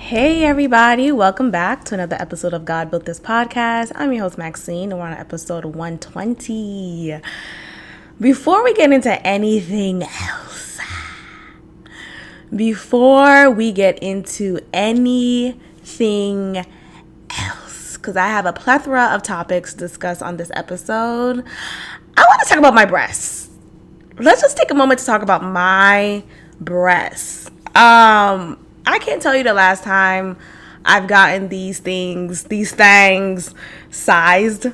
Hey everybody, welcome back to another episode of God Built This Podcast. I'm your host Maxine, and we're on episode 120. Before we get into anything else, because I have a plethora of topics to discuss on this episode, I want to talk about my breasts. Let's just take a moment to talk about my breasts. I can't tell you the last time I've gotten these things sized,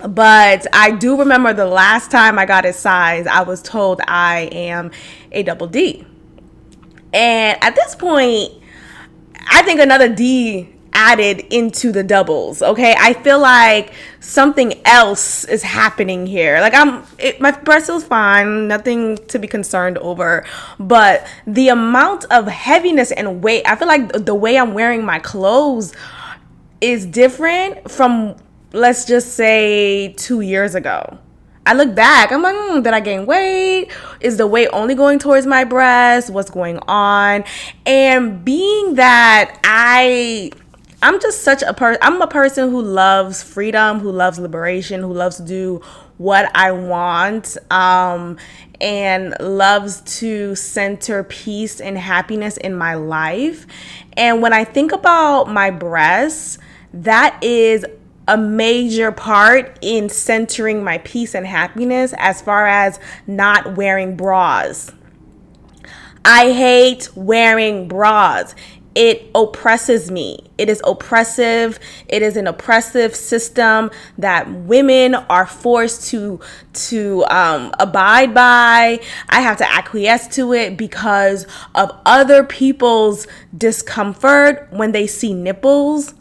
but I do remember the last time I got it sized, I was told I am a double D. And at this point, I think another D added into the doubles, okay? I feel like something else is happening here. Like my breast is fine, nothing to be concerned over, but the amount of heaviness and weight, I feel like the way I'm wearing my clothes is different from, let's just say, 2 years ago. I look back, I'm like, did I gain weight? Is the weight only going towards my breast? What's going on? And being that I'm just I'm a person who loves freedom, who loves liberation, who loves to do what I want, and loves to center peace and happiness in my life. And when I think about my breasts, that is a major part in centering my peace and happiness as far as not wearing bras. I hate wearing bras. It oppresses me. It is oppressive. It is an oppressive system that women are forced to abide by. I have to acquiesce to it because of other people's discomfort when they see nipples.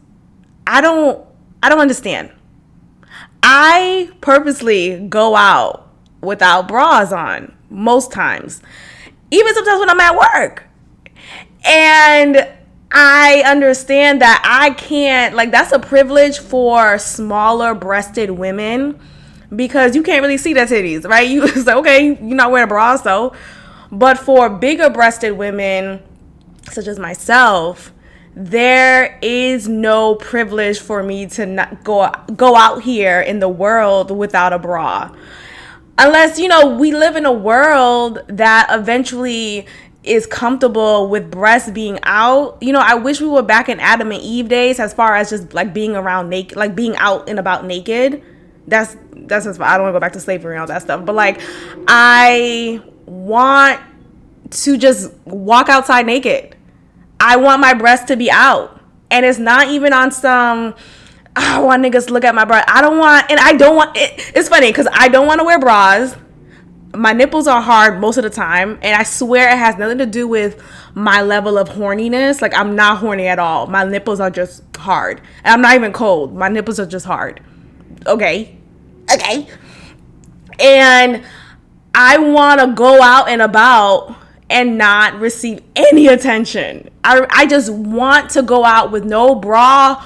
I don't understand. I purposely go out without bras on most times, even sometimes when I'm at work. And I understand that I can't, that's a privilege for smaller breasted women because you can't really see their titties, right? It's like, okay, you're not wearing a bra, so. But for bigger breasted women, such as myself, there is no privilege for me to not go out here in the world without a bra. Unless, we live in a world that eventually is comfortable with breasts being out. I wish we were back in Adam and Eve days as far as just being around naked, being out and about naked. That's just, I don't want to go back to slavery and all that stuff. But I want to just walk outside naked. I want my breasts to be out. And it's not even on some, I want niggas to look at my breast. It's funny because I don't want to wear bras. My nipples are hard most of the time, and I swear it has nothing to do with my level of horniness. I'm not horny at all. My nipples are just hard. And I'm not even cold. My nipples are just hard. Okay. And I want to go out and about and not receive any attention. I just want to go out with no bra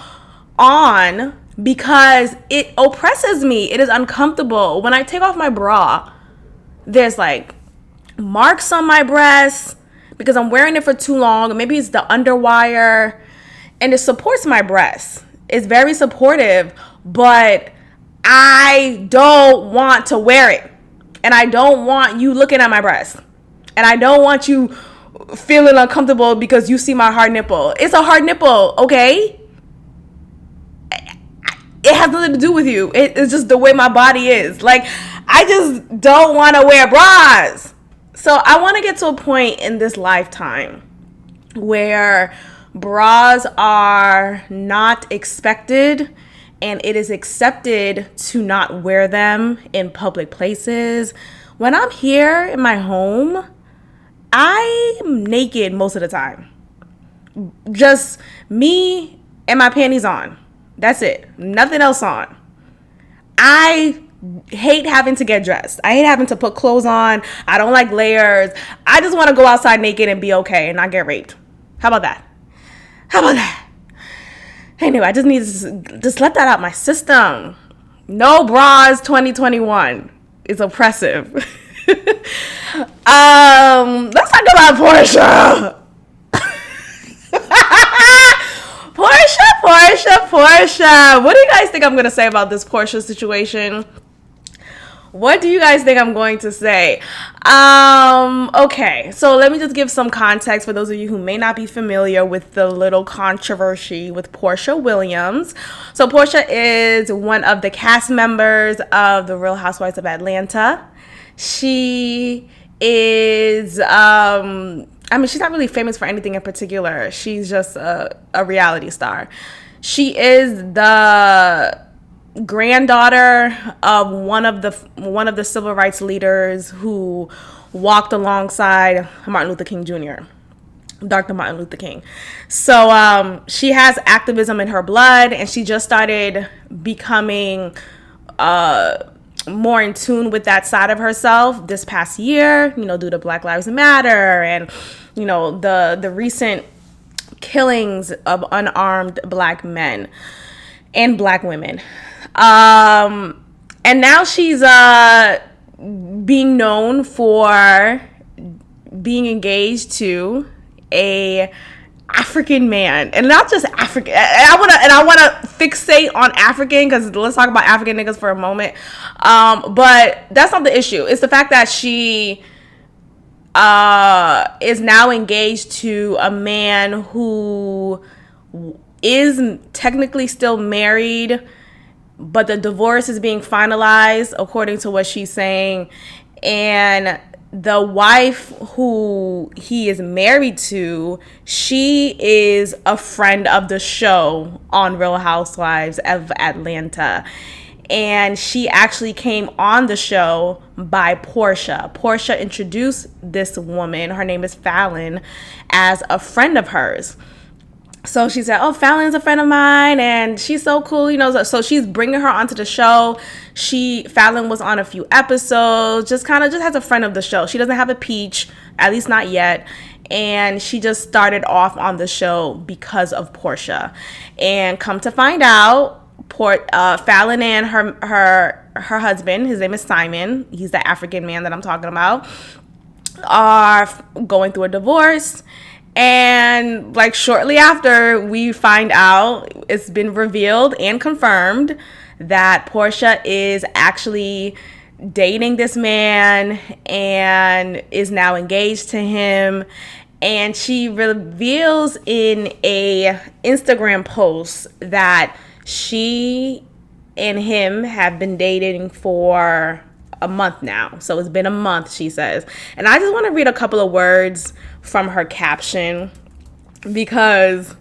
on because it oppresses me. It is uncomfortable. When I take off my bra, there's marks on my breasts because I'm wearing it for too long. Maybe it's the underwire, and it supports my breasts. It's very supportive, but I don't want to wear it. And I don't want you looking at my breasts. And I don't want you feeling uncomfortable because you see my hard nipple. It's a hard nipple, okay? It has nothing to do with you. It's just the way my body is. I just don't want to wear bras. So I want to get to a point in this lifetime where bras are not expected and it is accepted to not wear them in public places. When I'm here in my home, I'm naked most of the time. Just me and my panties on. That's it. Nothing else on. I hate having to get dressed. I hate having to put clothes on. I don't like layers. I just want to go outside naked and be okay and not get raped. How about that? Anyway, I just need to just let that out my system. No bras 2021. It's oppressive. Let's talk about Porsha. Porsha. What do you guys think I'm going to say about this Porsha situation? What do you guys think I'm going to say? Okay, so let me just give some context for those of you who may not be familiar with the little controversy with Porsha Williams. So Porsha is one of the cast members of The Real Housewives of Atlanta. She is, she's not really famous for anything in particular. She's just a reality star. She is the granddaughter of one of the civil rights leaders who walked alongside Martin Luther King Jr., Dr. Martin Luther King. So she has activism in her blood, and she just started becoming more in tune with that side of herself this past year, due to Black Lives Matter and, the recent killings of unarmed Black men and Black women. And now she's being known for being engaged to a African man, and not just African. I wanna fixate on African, because let's talk about African niggas for a moment. But that's not the issue. It's the fact that she is now engaged to a man who is technically still married, but the divorce is being finalized according to what she's saying. And the wife who he is married to, she is a friend of the show on Real Housewives of Atlanta. And she actually came on the show by Porsha. Porsha introduced this woman, her name is Fallon, as a friend of hers. So she said, oh, Fallon's a friend of mine, and she's so cool, So she's bringing her onto the show. Fallon was on a few episodes, just as a friend of the show. She doesn't have a peach, at least not yet. And she just started off on the show because of Porsha. And come to find out, Fallon and her husband, his name is Simon, he's the African man that I'm talking about, are going through a divorce. And shortly after, we find out, it's been revealed and confirmed that Porsha is actually dating this man and is now engaged to him. And she reveals in a Instagram post that she and him have been dating for a month now. So it's been a month, she says. And I just want to read a couple of words from her caption, because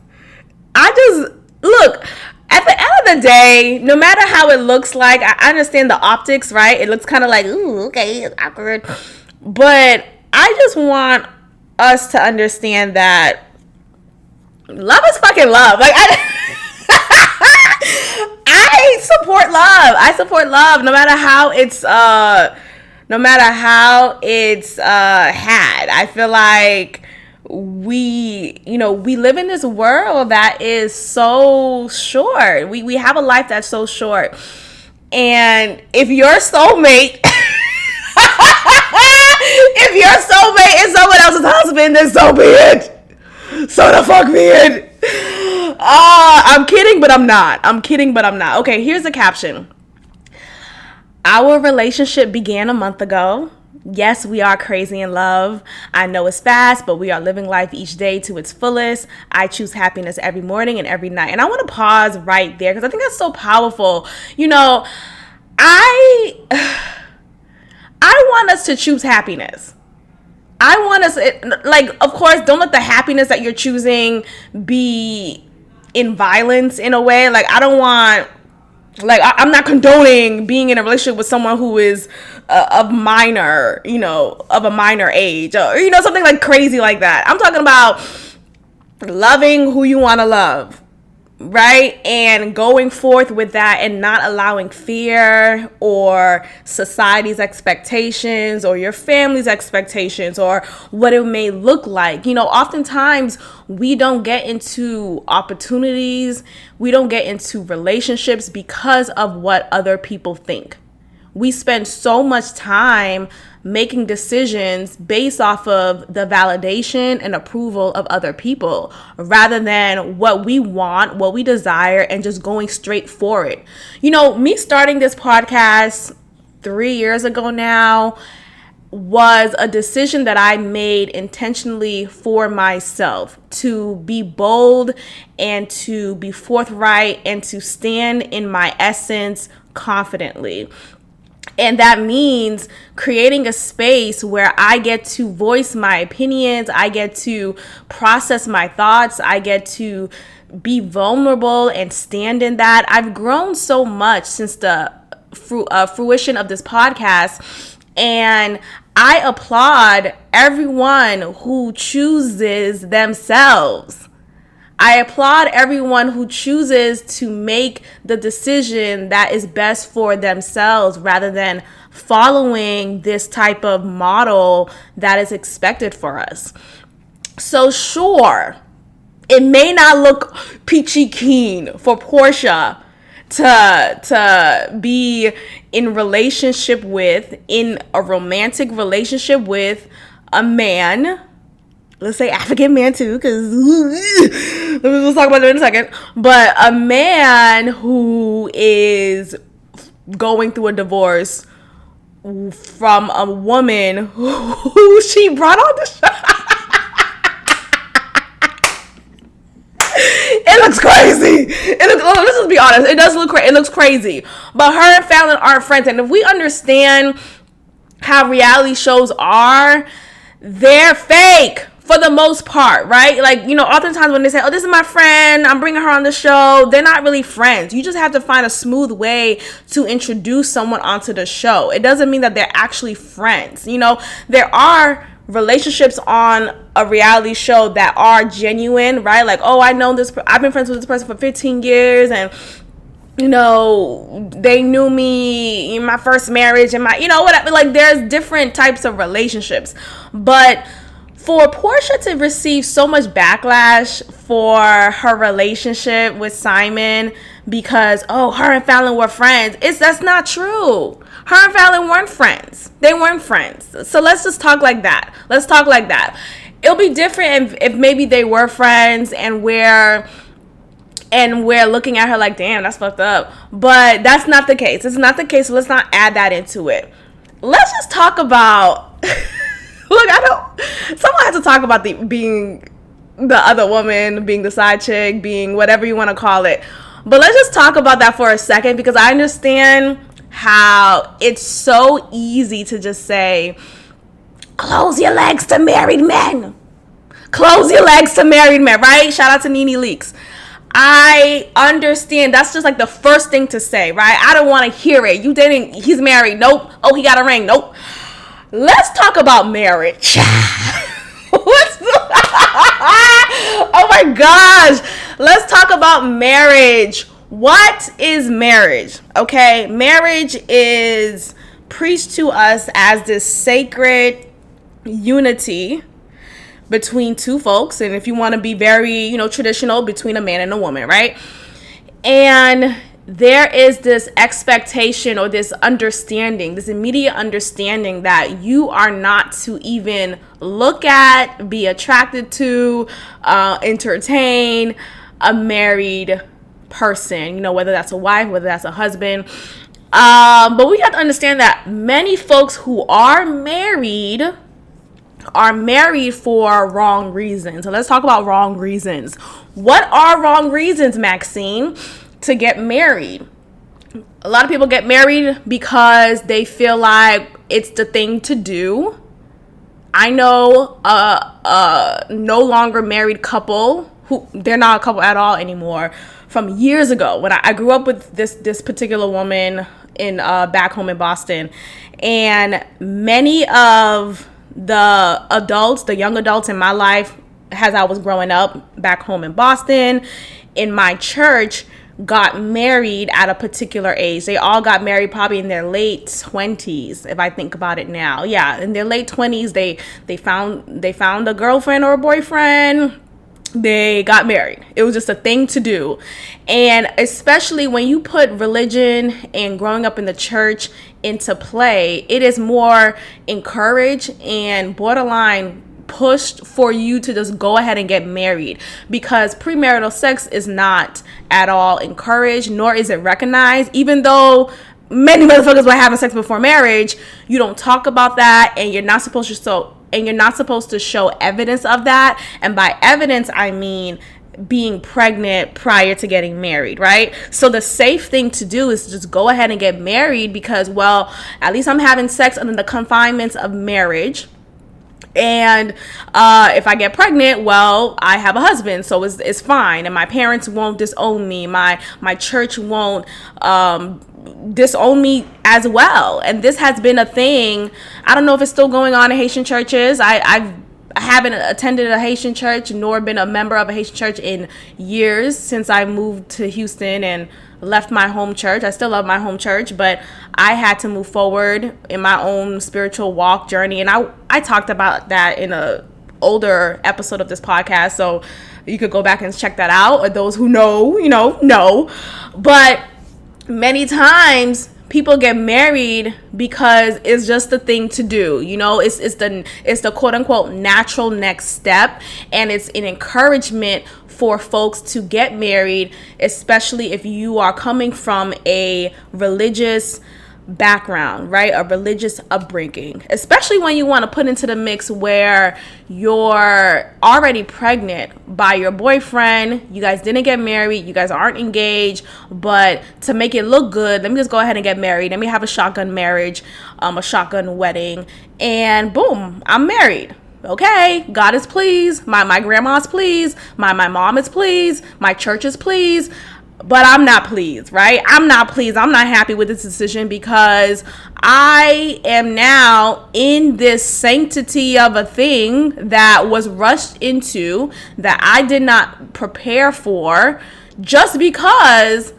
look, at the end of the day, no matter how it looks like, I understand the optics, right? It looks kind of like, ooh, okay, it's awkward. But I just want us to understand that love is fucking love. I support love. I support love, no matter how it's had. I feel like we live in this world that is so short. We have a life that's so short. And if your soulmate is someone else's husband, then so be it. So the fuck be it. I'm kidding, but I'm not. Okay, here's the caption. Our relationship began a month ago. Yes, we are crazy in love. I know it's fast, but we are living life each day to its fullest. I choose happiness every morning and every night. And I want to pause right there, because I think that's so powerful. I want us to choose happiness. I want us, of course, don't let the happiness that you're choosing be in violence in a way. I'm not condoning being in a relationship with someone who is of a minor age, or, something crazy like that. I'm talking about loving who you want to love, right? And going forth with that, and not allowing fear or society's expectations or your family's expectations or what it may look like. Oftentimes we don't get into opportunities, we don't get into relationships because of what other people think. we spend so much time making decisions based off of the validation and approval of other people rather than what we want, what we desire, and just going straight for it. You know, me starting this podcast 3 years ago now was a decision that I made intentionally for myself, to be bold and to be forthright and to stand in my essence confidently. And that means creating a space where I get to voice my opinions, I get to process my thoughts, I get to be vulnerable and stand in that. I've grown so much since the fruition of this podcast, and I applaud everyone who chooses themselves. I applaud everyone who chooses to make the decision that is best for themselves rather than following this type of model that is expected for us. So sure, it may not look peachy keen for Porsha to be in a romantic relationship with a man. Let's say African man too, because we'll talk about that in a second. But a man who is going through a divorce from a woman who she brought on the show. It looks crazy. Let's just be honest. It does look crazy. It looks crazy. But her and Fallon aren't friends. And if we understand how reality shows are, they're fake. For the most part, right? Like, you know, oftentimes when they say, oh, this is my friend, I'm bringing her on the show, they're not really friends. You just have to find a smooth way to introduce someone onto the show. It doesn't mean that they're actually friends. You know, there are relationships on a reality show that are genuine, right? Like, oh, I've been friends with this person for 15 years and you know, they knew me in my first marriage and whatever. Like, there's different types of relationships. But for Porsha to receive so much backlash for her relationship with Simon because, oh, her and Fallon were friends, that's not true. Her and Fallon weren't friends. They weren't friends. So let's just talk like that. Let's talk like that. It'll be different if maybe they were friends and we're looking at her like, damn, that's fucked up. But that's not the case. It's not the case, so let's not add that into it. Let's just talk about... Look, someone has to talk about being the other woman, being the side chick, being whatever you want to call it. But let's just talk about that for a second, because I understand how it's so easy to just say, close your legs to married men. Close your legs to married men, right? Shout out to Nene Leakes. I understand that's just like the first thing to say, right? I don't want to hear it. You dating, he's married. Nope. Oh, he got a ring. Nope. Let's talk about marriage. Oh my gosh. Let's talk about marriage. What is marriage? Okay, marriage is preached to us as this sacred unity between two folks, and if you want to be very, traditional, between a man and a woman, right? And there is this expectation or this understanding, this immediate understanding that you are not to even look at, be attracted to, entertain a married person, whether that's a wife, whether that's a husband. But we have to understand that many folks who are married for wrong reasons. So let's talk about wrong reasons. What are wrong reasons, Maxine, to get married? A lot of people get married because they feel like it's the thing to do. I know a no longer married couple who, they're not a couple at all anymore, from years ago when I grew up with this particular woman in back home in Boston, and many of the young adults in my life as I was growing up back home in Boston, in my church, got married at a particular age. They all got married probably in their late 20s, if I think about it now. Yeah, in their late 20s, they found a girlfriend or a boyfriend. they got married. It was just a thing to do. And especially when you put religion and growing up in the church into play, it is more encouraged and borderline pushed for you to just go ahead and get married, because premarital sex is not at all encouraged, nor is it recognized. Even though many motherfuckers were having sex before marriage, you don't talk about that, and you're not supposed to show evidence of that. And by evidence, I mean being pregnant prior to getting married, right? So the safe thing to do is to just go ahead and get married, because, well, at least I'm having sex under the confinements of marriage. And if I get pregnant, well, I have a husband, so it's fine. And my parents won't disown me. My church won't disown me as well. And this has been a thing. I don't know if it's still going on in Haitian churches. I haven't attended a Haitian church nor been a member of a Haitian church in years since I moved to Houston and left my home church. I still love my home church, but I had to move forward in my own spiritual walk journey. And I talked about that in a older episode of this podcast, so you could go back and check that out, or those who know. But many times people get married because it's just the thing to do. It's the quote unquote natural next step, and it's an encouragement for folks to get married, especially if you are coming from a religious background, right? A religious upbringing, especially when you want to put into the mix where you're already pregnant by your boyfriend. You guys didn't get married. You guys aren't engaged, but to make it look good, let me just go ahead and get married. Let me have a shotgun marriage, a shotgun wedding, and boom, I'm married. Okay, God is pleased, my grandma's pleased, my mom is pleased, my church is pleased, but I'm not pleased, right? I'm not pleased. I'm not happy with this decision, because I am now in this sanctity of a thing that was rushed into, that I did not prepare for, just because,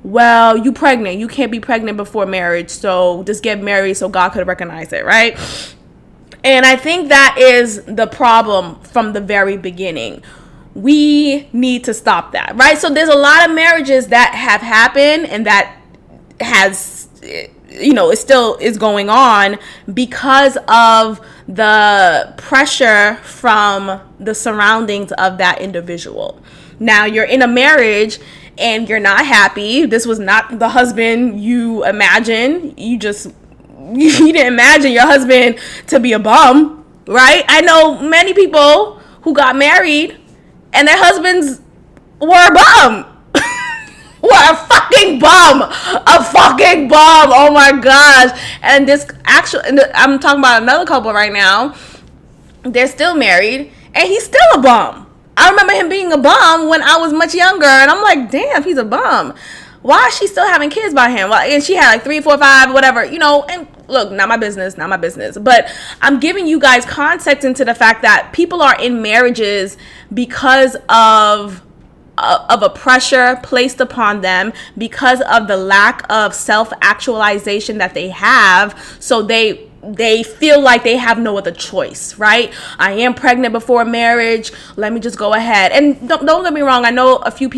well, you pregnant. You can't be pregnant before marriage, so just get married so God could recognize it, right? And I think that is the problem from the very beginning. We need to stop that, right? So there's a lot of marriages that have happened, and that has, it still is going on because of the pressure from the surroundings of that individual. Now you're in a marriage and you're not happy. This was not the husband you imagine. You didn't imagine your husband to be a bum, right? I know many people who got married and their husbands were a bum. Were a fucking bum. Oh my gosh. And I'm talking about another couple right now. They're still married and he's still a bum. I remember him being a bum when I was much younger, and I'm like, damn, he's a bum. Why is she still having kids by him? And she had like 3, 4, 5, whatever, and look, not my business. But I'm giving you guys context into the fact that people are in marriages because of a pressure placed upon them, because of the lack of self-actualization that they have. So they feel like they have no other choice, right? I am pregnant before marriage. Let me just go ahead. And don't get me wrong. I know a few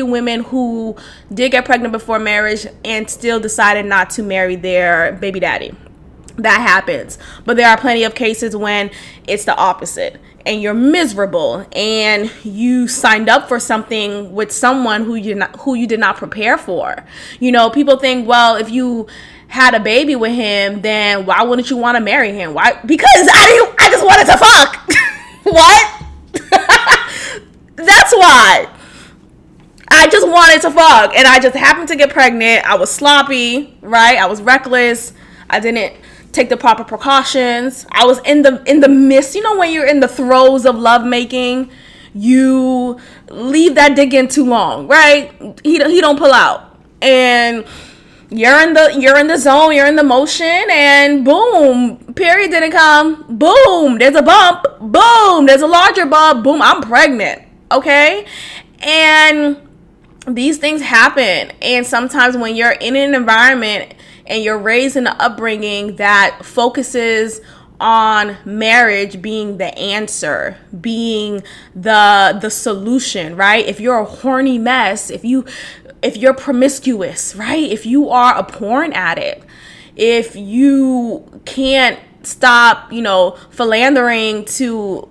women who did get pregnant before marriage and still decided not to marry their baby daddy. That happens. But there are plenty of cases when it's the opposite, and you're miserable, and you signed up for something with someone who you did not prepare for. People think, well, if you had a baby with him, then why wouldn't you want to marry him? Why? Because I just wanted to fuck. What? That's why. I just wanted to fuck, and I just happened to get pregnant. I was sloppy, right? I was reckless. I didn't take the proper precautions. I was in the midst. When you're in the throes of lovemaking, you leave that dick in too long, right? He don't pull out, and you're in the zone, you're in the motion, and boom, period didn't come. Boom, there's a bump. Boom, there's a larger bump. Boom, I'm pregnant. Okay? And these things happen. And sometimes when you're in an environment and you're raised in an upbringing that focuses on marriage being the answer, being the solution, right? If you're a horny mess, if you're promiscuous, right? If you are a porn addict, if you can't stop, philandering to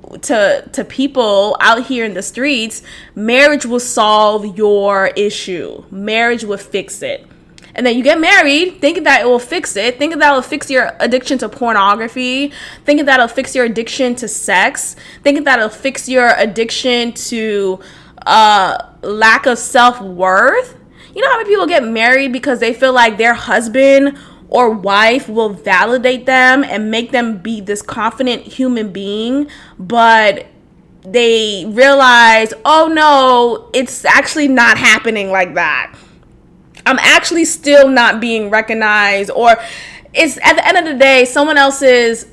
people out here in the streets, marriage will solve your issue. Marriage will fix it. And then you get married thinking that it will fix it, thinking that it will fix your addiction to pornography, thinking that it'll fix your addiction to sex, thinking that it'll fix your addiction to lack of self-worth. You know how many people get married because they feel like their husband or wife will validate them and make them be this confident human being, but they realize, oh no, it's actually not happening like that. I'm actually still not being recognized, or it's at the end of the day, someone else is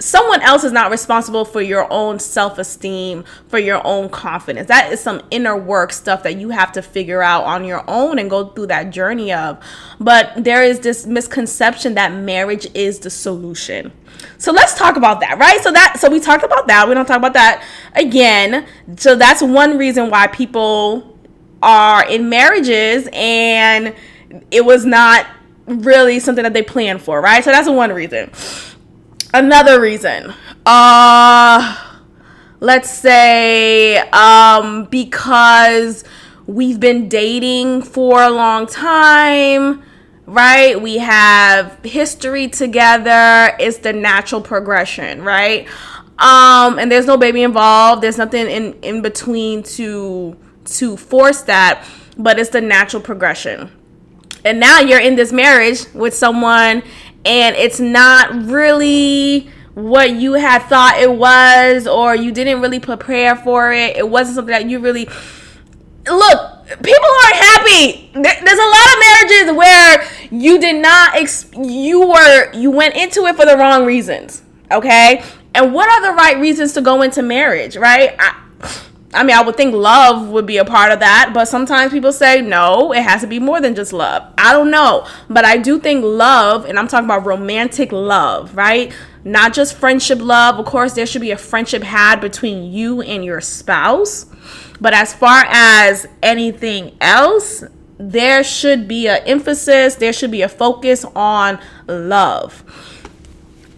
not responsible for your own self-esteem, for your own confidence. That is some inner work stuff that you have to figure out on your own and go through that journey of. But there is this misconception that marriage is the solution. So let's talk about that, right? So we talked about that. We don't talk about that again. So that's one reason why people are in marriages and it was not really something that they planned for, right? So that's one reason. Another reason, let's say because we've been dating for a long time, right? We have history together. It's the natural progression, right? And there's no baby involved. There's nothing in between to force that, but it's the natural progression. And now you're in this marriage with someone and it's not really what you had thought it was, or you didn't really prepare for it. It wasn't something that you really... Look, people aren't happy. There's a lot of marriages where you did not... You went into it for the wrong reasons, okay? And what are the right reasons to go into marriage, right? I mean, I would think love would be a part of that, but sometimes people say, no, it has to be more than just love. I don't know, but I do think love, and I'm talking about romantic love, right? Not just friendship love. Of course, there should be a friendship had between you and your spouse, but as far as anything else, there should be an emphasis, there should be a focus on love.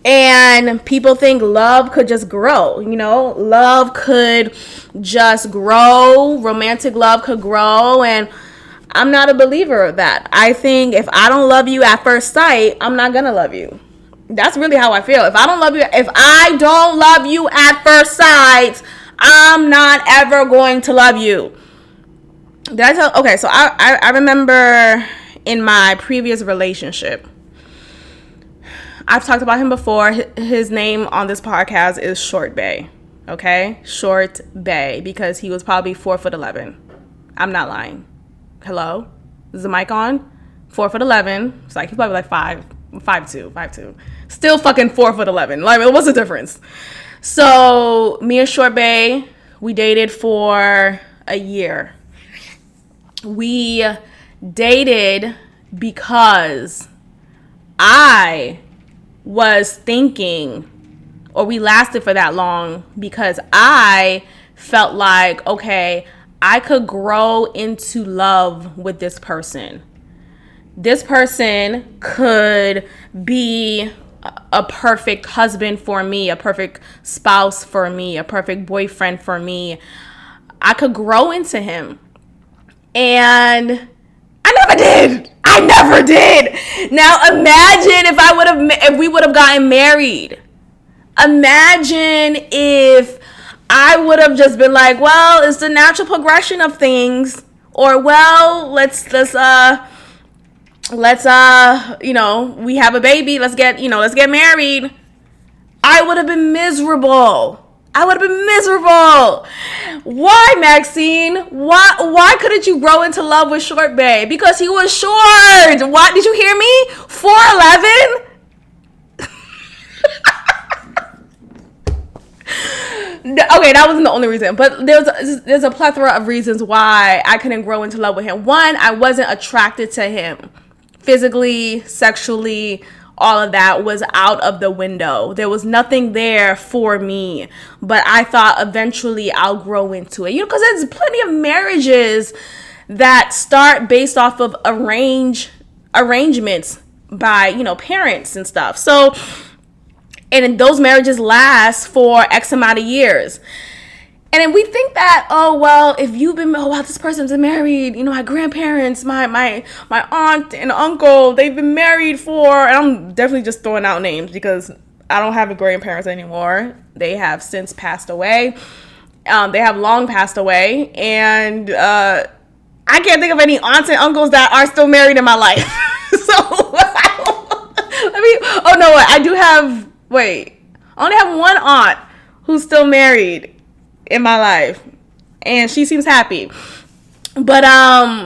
And people think love could just grow, love could just grow, romantic love could grow, and I'm not a believer of that. I think if I don't love you at first sight, I'm not gonna love you. That's really how I feel. If I don't love you at first sight, I'm not ever going to love you. Okay, so I remember in my previous relationship, I've talked about him before. His name on this podcast is Short Bay. Okay? Short Bay. Because he was probably 4'11". I'm not lying. Hello? Is the mic on? 4'11". It's like he's probably like 5'2". Still fucking 4'11". Like, what's the difference? So me and Short Bay, we dated for a year. We dated because I was thinking, or we lasted for that long because I felt like, okay, I could grow into love with this person. This person could be a perfect husband for me, a perfect spouse for me, a perfect boyfriend for me. I could grow into him. And I never did. Now imagine if we would have gotten married. Imagine if I would have just been like, well, it's the natural progression of things, or well, let's we have a baby, let's get married. I would have been miserable. Why, Maxine? Why couldn't you grow into love with Short Bay? Because he was short. What? Did you hear me? 4'11"? Okay, that wasn't the only reason, but there's a plethora of reasons why I couldn't grow into love with him. One, I wasn't attracted to him physically, sexually, all of that was out of the window. There was nothing there for me, but I thought eventually I'll grow into it. Because there's plenty of marriages that start based off of arrangements by, parents and stuff. So, and those marriages last for X amount of years. And then we think that, if you've been, this person's been married, my grandparents, my aunt and uncle, they've been married for, and I'm definitely just throwing out names because I don't have grandparents anymore. They have since passed away. They have long passed away. And I can't think of any aunts and uncles that are still married in my life. I only have one aunt who's still married in my life, and she seems happy. But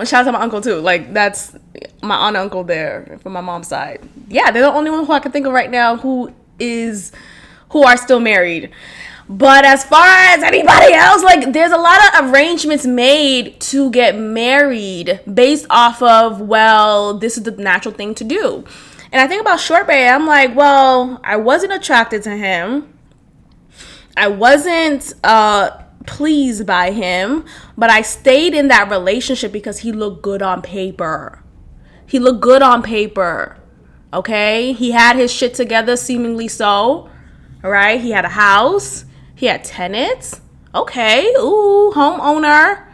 shout out to my uncle too. That's my aunt and uncle there from my mom's side. Yeah, they're the only one who I can think of right now who are still married. But as far as anybody else, there's a lot of arrangements made to get married based off of, this is the natural thing to do. And I think about Short Bay, I'm I wasn't attracted to him. I wasn't pleased by him, but I stayed in that relationship because he looked good on paper. Okay? He had his shit together, seemingly so. Right? He had a house. He had tenants. Okay. Ooh, homeowner.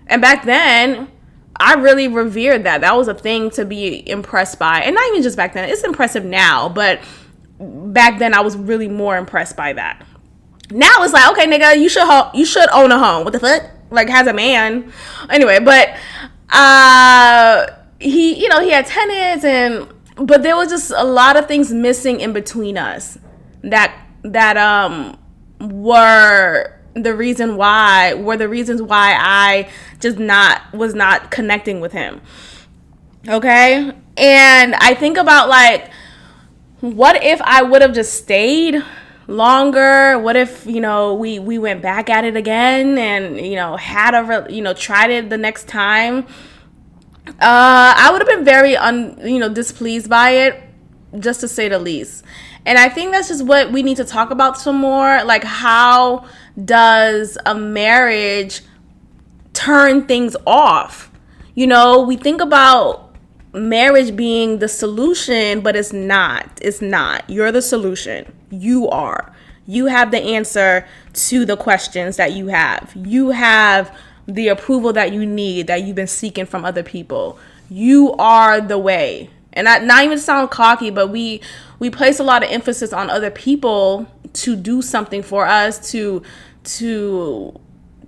And back then, I really revered that. That was a thing to be impressed by. And not even just back then. It's impressive now, but back then I was really more impressed by that. Now it's okay, nigga, you should own a home. What the fuck? Has a man. Anyway, but he had tenants, but there was just a lot of things missing in between us that were the reasons why I just was not connecting with him. Okay? And I think about what if I would have just stayed longer? What if we went back at it again and had tried it the next time? I would have been very displeased by it, just to say the least. And I think that's just what we need to talk about some more. How does a marriage turn things off? We think about marriage being the solution, but it's not. You're the solution. You are. You have the answer to the questions that you have. You have the approval that you need, that you've been seeking from other people. You are the way. And not even to sound cocky, but we place a lot of emphasis on other people to do something for us, to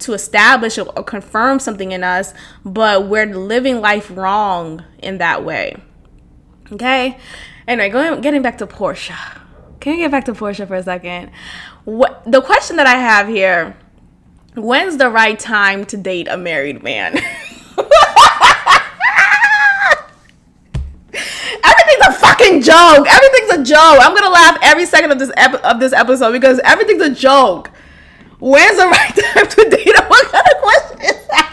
establish or confirm something in us, but we're living life wrong in that way. Okay? Anyway, getting back to Porsha. Can we get back to Porsha for a second? The question that I have here, when's the right time to date a married man? Everything's a fucking joke. Everything's a joke. I'm gonna laugh every second of this episode because everything's a joke. When's the right time to date? What kind of question is that?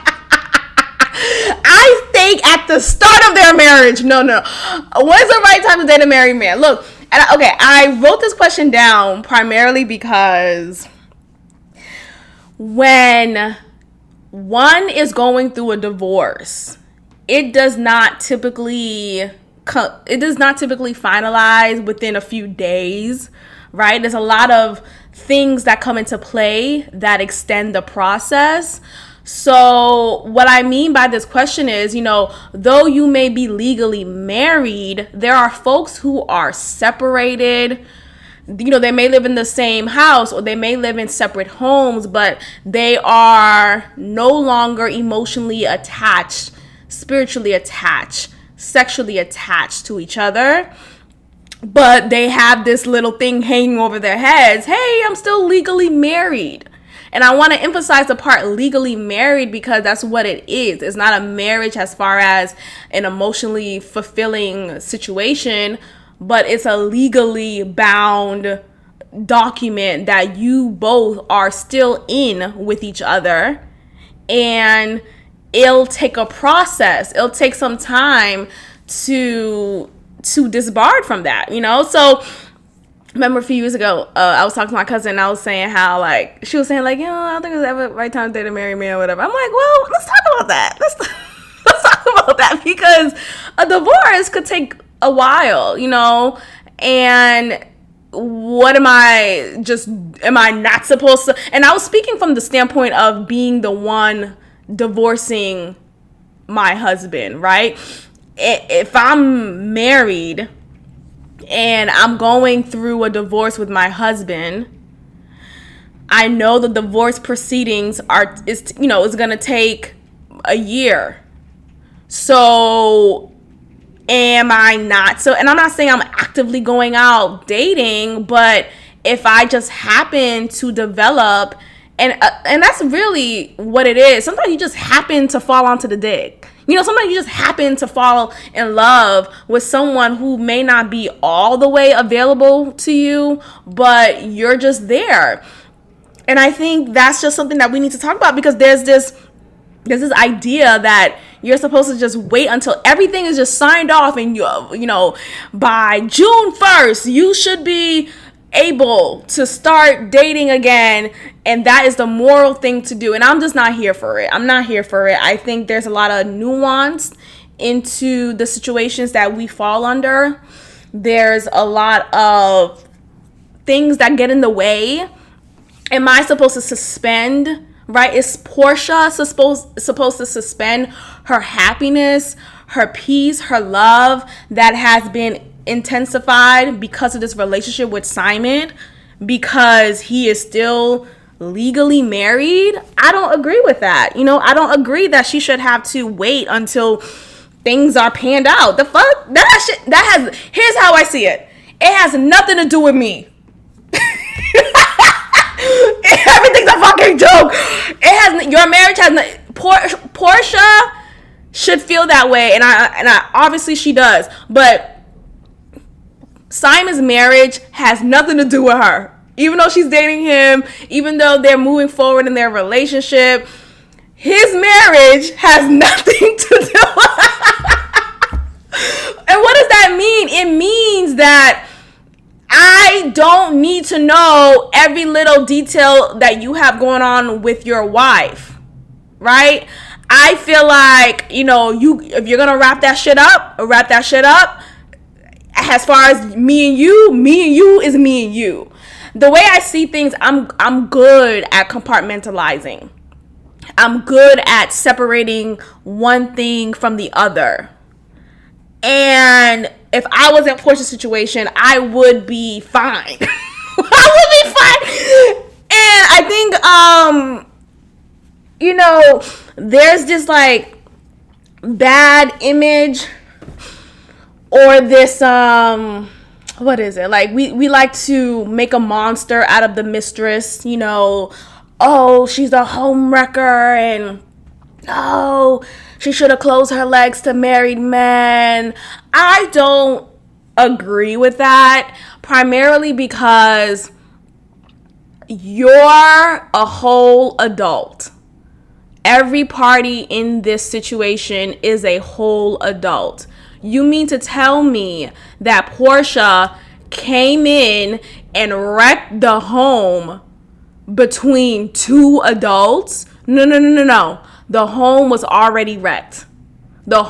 I think at the start of their marriage. No. When's the right time to date a married man? Look, I wrote this question down primarily because when one is going through a divorce, it does not typically finalize within a few days, right? There's a lot of things that come into play that extend the process. So what I mean by this question is, though you may be legally married, there are folks who are separated. They may live in the same house or they may live in separate homes, but they are no longer emotionally attached, spiritually attached, sexually attached to each other. But they have this little thing hanging over their heads. Hey, I'm still legally married. And I want to emphasize the part legally married because that's what it is. It's not a marriage as far as an emotionally fulfilling situation, but it's a legally bound document that you both are still in with each other. And it'll take a process. It'll take some time to to disbarred from that, So remember a few years ago, I was talking to my cousin, and I was saying how, like, she was saying, like, I don't think it's ever the right time to date a married man or whatever. I'm like, well, let's talk about that. Let's talk about that, because a divorce could take a while, and what am I not supposed to? And I was speaking from the standpoint of being the one divorcing my husband, right? If I'm married and I'm going through a divorce with my husband, I know the divorce proceedings is going to take a year. So am I not? So, and I'm not saying I'm actively going out dating, but if I just happen to develop, and that's really what it is. Sometimes you just happen to fall onto the dick. Sometimes you just happen to fall in love with someone who may not be all the way available to you, but you're just there. And I think that's just something that we need to talk about, because there's this idea that you're supposed to just wait until everything is just signed off, and by June 1st, you should be able to start dating again, and that is the moral thing to do. And I'm just not here for it. I think there's a lot of nuance into the situations that we fall under. There's a lot of things that get in the way. Am I supposed to suspend, right? Is Porsha supposed to suspend her happiness, her peace, her love that has been intensified because of this relationship with Simon, because he is still legally married? I don't agree with that. I don't agree that she should have to wait until things are panned out. The fuck? Here's how I see it. It has nothing to do with me. Everything's a fucking joke. Your marriage has Porsha should feel that way, and I obviously she does, but Simon's marriage has nothing to do with her. Even though she's dating him, even though they're moving forward in their relationship, his marriage has nothing to do with her. And what does that mean? It means that I don't need to know every little detail that you have going on with your wife, right? I feel like, if you're going to wrap that shit up. As far as me and you is me and you. The way I see things, I'm good at compartmentalizing. I'm good at separating one thing from the other. And if I was in Porscha's situation, I would be fine. I would be fine. And I think, there's this like bad image, or this, what is it? Like, we like to make a monster out of the mistress, oh, she's a home wrecker, and oh, she should have closed her legs to married men. I don't agree with that, primarily because you're a whole adult. Every party in this situation is a whole adult. You mean to tell me that Porsha came in and wrecked the home between two adults? No. The home was already wrecked. And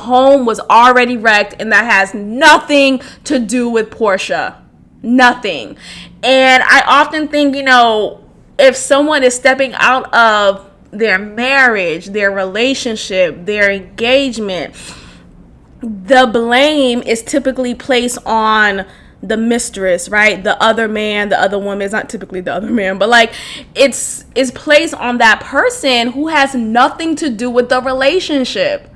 that has nothing to do with Porsha. Nothing. And I often think, if someone is stepping out of their marriage, their relationship, their engagement, the blame is typically placed on the mistress, right? The other man, the other woman. Is not typically the other man, but like it's placed on that person who has nothing to do with the relationship.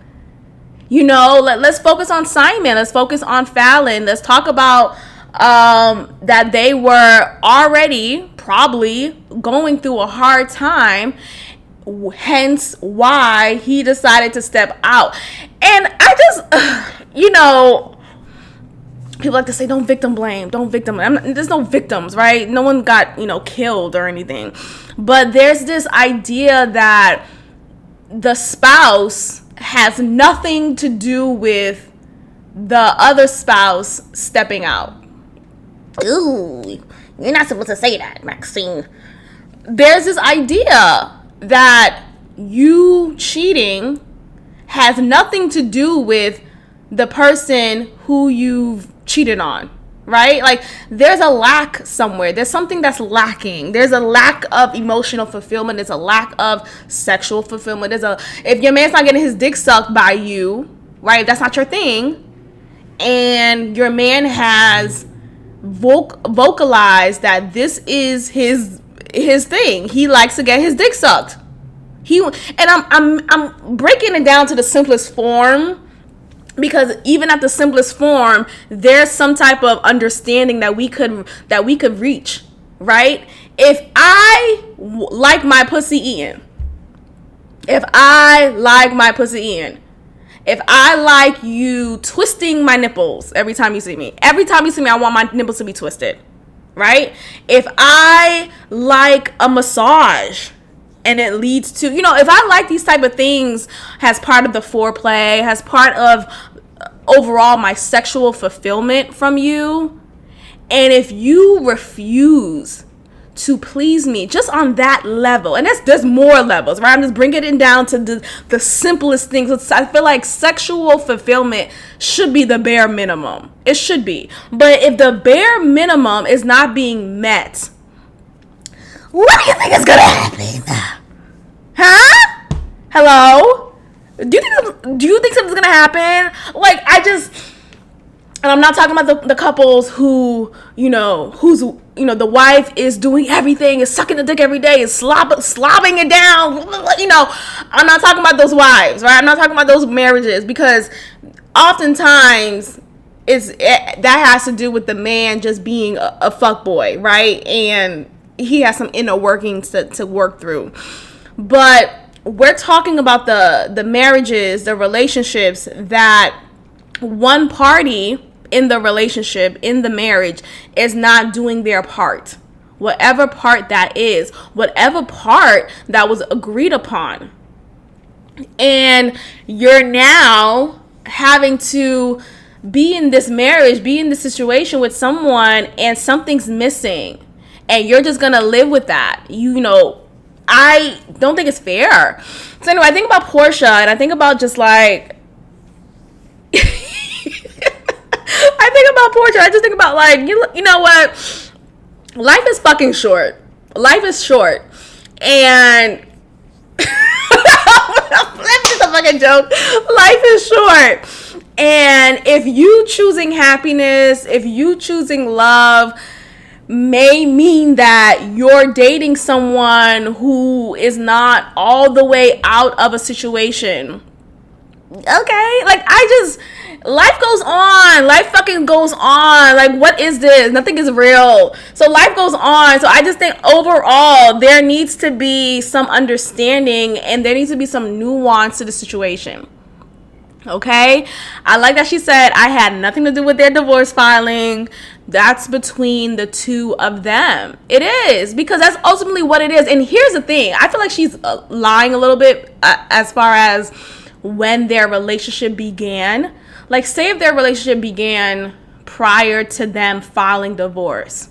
Let's focus on Simon. Let's focus on Fallon. Let's talk about that they were already probably going through a hard time, hence why he decided to step out. And I just, people like to say, don't victim blame. There's no victims, right? No one got, killed or anything. But there's this idea that the spouse has nothing to do with the other spouse stepping out. Ooh, you're not supposed to say that, Maxine. There's this idea that you cheating has nothing to do with the person who you've cheated on, right? Like, there's a lack somewhere. There's something that's lacking. There's a lack of emotional fulfillment. There's a lack of sexual fulfillment. If your man's not getting his dick sucked by you, right? If that's not your thing, and your man has vocalized that this is his thing. He likes to get his dick sucked. I'm breaking it down to the simplest form, because even at the simplest form, there's some type of understanding that we could reach, right? If I like my pussy eaten, if I like you twisting my nipples every time you see me, I want my nipples to be twisted, right? If I like a massage and it leads to, if I like these type of things as part of the foreplay, as part of overall my sexual fulfillment from you, and if you refuse to please me just on that level, and there's more levels, right? I'm just bringing it down to the simplest things. I feel like sexual fulfillment should be the bare minimum. It should be. But if the bare minimum is not being met, what do you think is gonna happen? Huh? Hello? Do you think something's gonna happen? Like, and I'm not talking about the couples who, the wife is doing everything, is sucking the dick every day, is slobbing it down. I'm not talking about those wives, right? I'm not talking about those marriages, because oftentimes that has to do with the man just being a fuckboy, right? And he has some inner workings to work through. But we're talking about the marriages, the relationships that one party in the relationship, in the marriage, is not doing their part. Whatever part that is, whatever part that was agreed upon. And you're now having to be in this marriage, be in this situation with someone, and something's missing. And you're just going to live with that. I don't think it's fair. So anyway, I think about Porsha, and I think about just like, I just think about like, you know what? Life is fucking short. Life is short. And that's just a fucking joke. Life is short. And if you choosing happiness, if you choosing love, may mean that you're dating someone who is not all the way out of a situation. Okay? Like, life goes on. Life fucking goes on. Like, what is this? Nothing is real. So life goes on. So I just think overall there needs to be some understanding, and there needs to be some nuance to the situation. Okay? I like that she said I had nothing to do with their divorce filing. That's between the two of them. It is, because that's ultimately what it is. And here's the thing. I feel like she's lying a little bit as far as when their relationship began. Like, say if their relationship began prior to them filing divorce,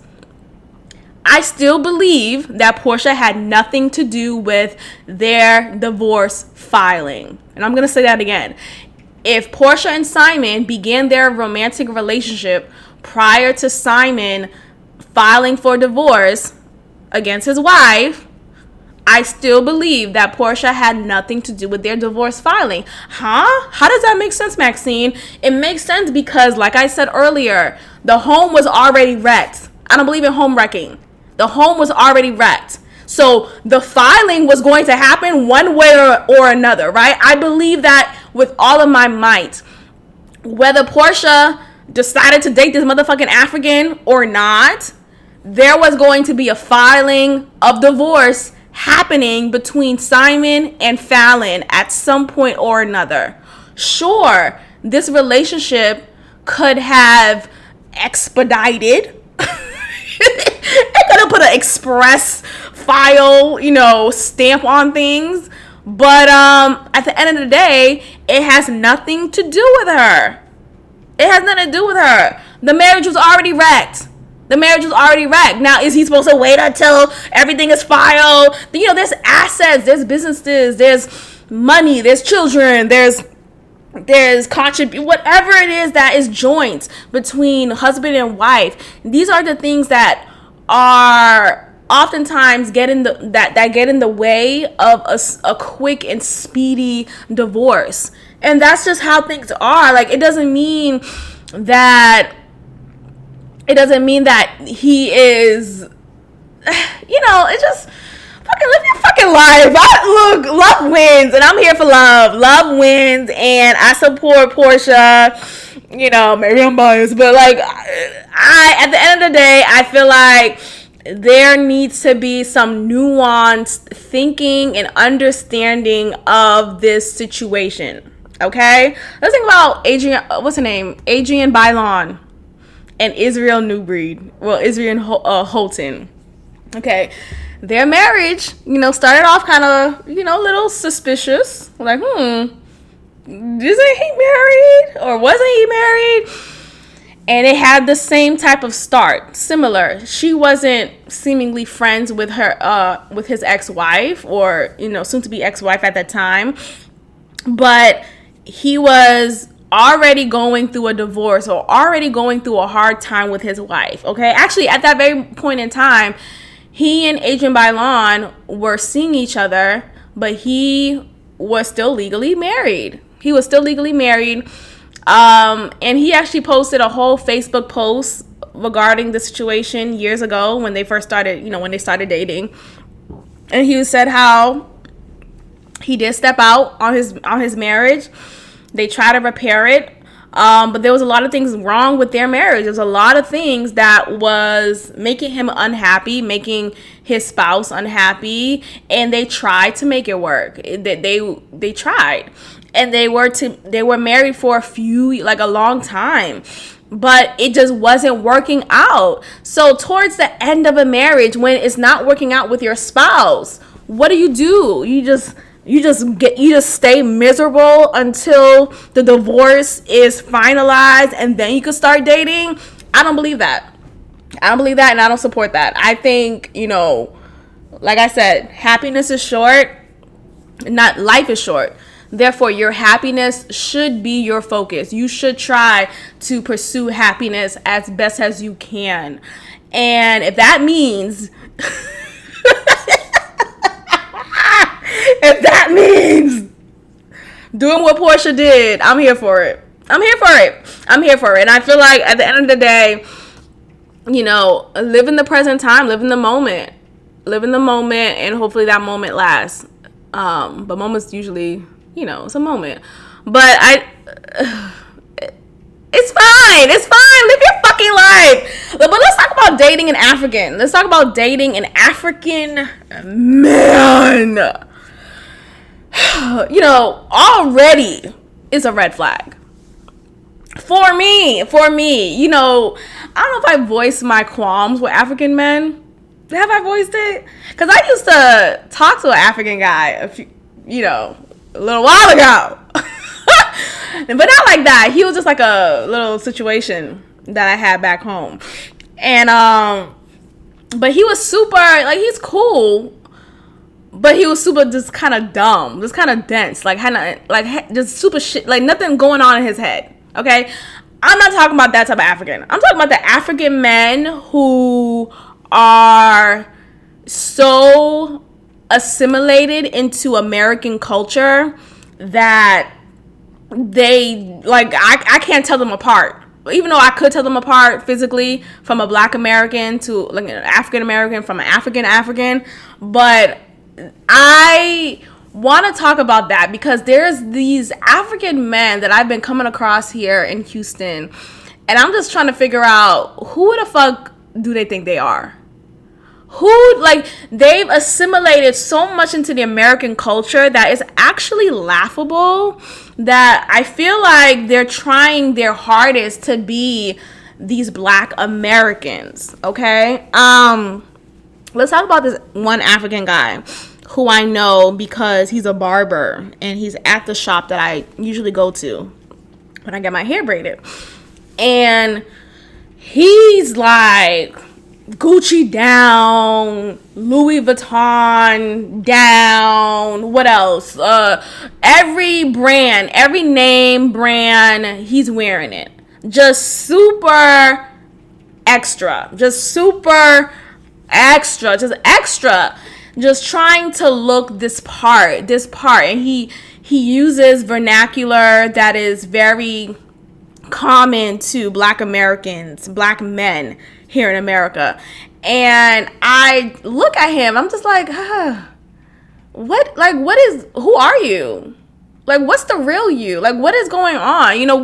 I still believe that Porsha had nothing to do with their divorce filing. And I'm going to say that again. If Porsha and Simon began their romantic relationship prior to Simon filing for divorce against his wife, I still believe that Porsha had nothing to do with their divorce filing. Huh? How does that make sense, Maxine? It makes sense because, like I said earlier, the home was already wrecked. I don't believe in home wrecking. The home was already wrecked. So the filing was going to happen one way or another, right? I believe that with all of my might. Whether Porsha decided to date this motherfucking African or not, there was going to be a filing of divorce happening between Simon and Fallon at some point or another. Sure, this relationship could have expedited. It could have put an express file, stamp on things. But at the end of the day, it has nothing to do with her. It has nothing to do with her. The marriage was already wrecked. Now, is he supposed to wait until everything is filed? You know, there's assets, there's businesses, there's money, there's children, there's whatever it is that is joints between husband and wife. These are the things that are oftentimes get in the way of a quick and speedy divorce. And that's just how things are. Like, it doesn't mean that he is, you know, it's just fucking live your fucking life. Look, love wins, and I'm here for love. Love wins, and I support Porsha. You know, maybe I'm biased, but like, I at the end of the day, I feel like there needs to be some nuanced thinking and understanding of this situation. Okay, let's think about Adrian Bailon and Israel Newbreed. Well, Israel Houghton. Okay, their marriage, you know, started off kind of, you know, a little suspicious. Like, isn't he married? Or wasn't he married? And it had the same type of start, similar. She wasn't seemingly friends with with his ex-wife, or, you know, soon to be ex-wife at that time. But he was already going through a divorce, or already going through a hard time with his wife. Okay, actually, at that very point in time, he and Adrian Bailon were seeing each other, but he was still legally married. And he actually posted a whole Facebook post regarding the situation years ago when they first started, you know, when they started dating. And he said how he did step out on his marriage. They tried to repair it, but there was a lot of things wrong with their marriage. There was a lot of things that was making him unhappy, making his spouse unhappy, and they tried to make it work. They tried, and they were married for a long time, but it just wasn't working out. So towards the end of a marriage, when it's not working out with your spouse, what do? You just stay miserable until the divorce is finalized, and then you can start dating. I don't believe that. And I don't support that. I think, you know, like I said, happiness is short. Life is short. Therefore, your happiness should be your focus. You should try to pursue happiness as best as you can. And if that means doing what Porsha did, I'm here for it. And I feel like at the end of the day, you know, live in the present time, live in the moment, and hopefully that moment lasts. But moments usually, you know, it's a moment. But it's fine. Live your fucking life. But let's talk about dating an African. Let's talk about dating an African man. You know, already is a red flag. For me, you know, I don't know if I voiced my qualms with African men. Have I voiced it? Because I used to talk to an African guy a little while ago. But not like that. He was just like a little situation that I had back home. And, but he was super, like, he's cool. But he was super just kind of dumb, just kind of dense, like just super shit, like nothing going on in his head. Okay, I'm not talking about that type of African. I'm talking about the African men who are so assimilated into American culture that they like I can't tell them apart. Even though I could tell them apart physically from a Black American to like an African American from an African, but I want to talk about that because there's these African men that I've been coming across here in Houston, and I'm just trying to figure out who the fuck do they think they are? Who, like, they've assimilated so much into the American culture that is actually laughable, that I feel like they're trying their hardest to be these Black Americans, okay? Let's talk about this one African guy who I know because he's a barber and he's at the shop that I usually go to when I get my hair braided. And he's like Gucci down, Louis Vuitton down, what else? Every brand, every name brand, he's wearing it. Just super extra. Just super extra. Just extra. Just trying to look this part. And he uses vernacular that is very common to Black Americans, Black men here in America. And I look at him, I'm just like, who are you? Like, what's the real you? Like, what is going on? You know,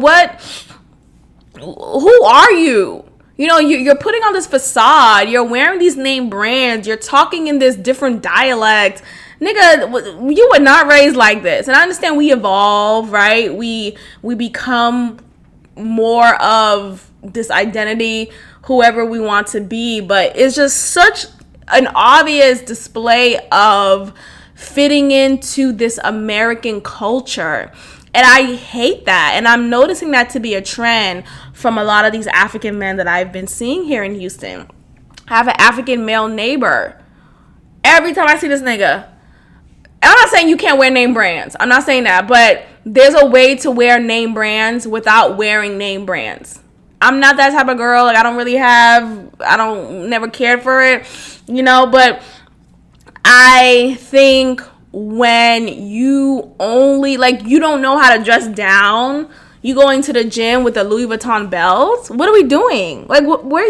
who are you? You know, you're putting on this facade, you're wearing these name brands, you're talking in this different dialect. Nigga, you were not raised like this. And I understand we evolve, right? We become more of this identity, whoever we want to be, but it's just such an obvious display of fitting into this American culture. And I hate that. And I'm noticing that to be a trend from a lot of these African men that I've been seeing here in Houston. I have an African male neighbor. Every time I see this nigga, I'm not saying you can't wear name brands. I'm not saying that. But there's a way to wear name brands without wearing name brands. I'm not that type of girl. Like, I don't never cared for it, you know. But I think when you only, like, you don't know how to dress down, you going to the gym with a Louis Vuitton belt, what are we doing? Like, where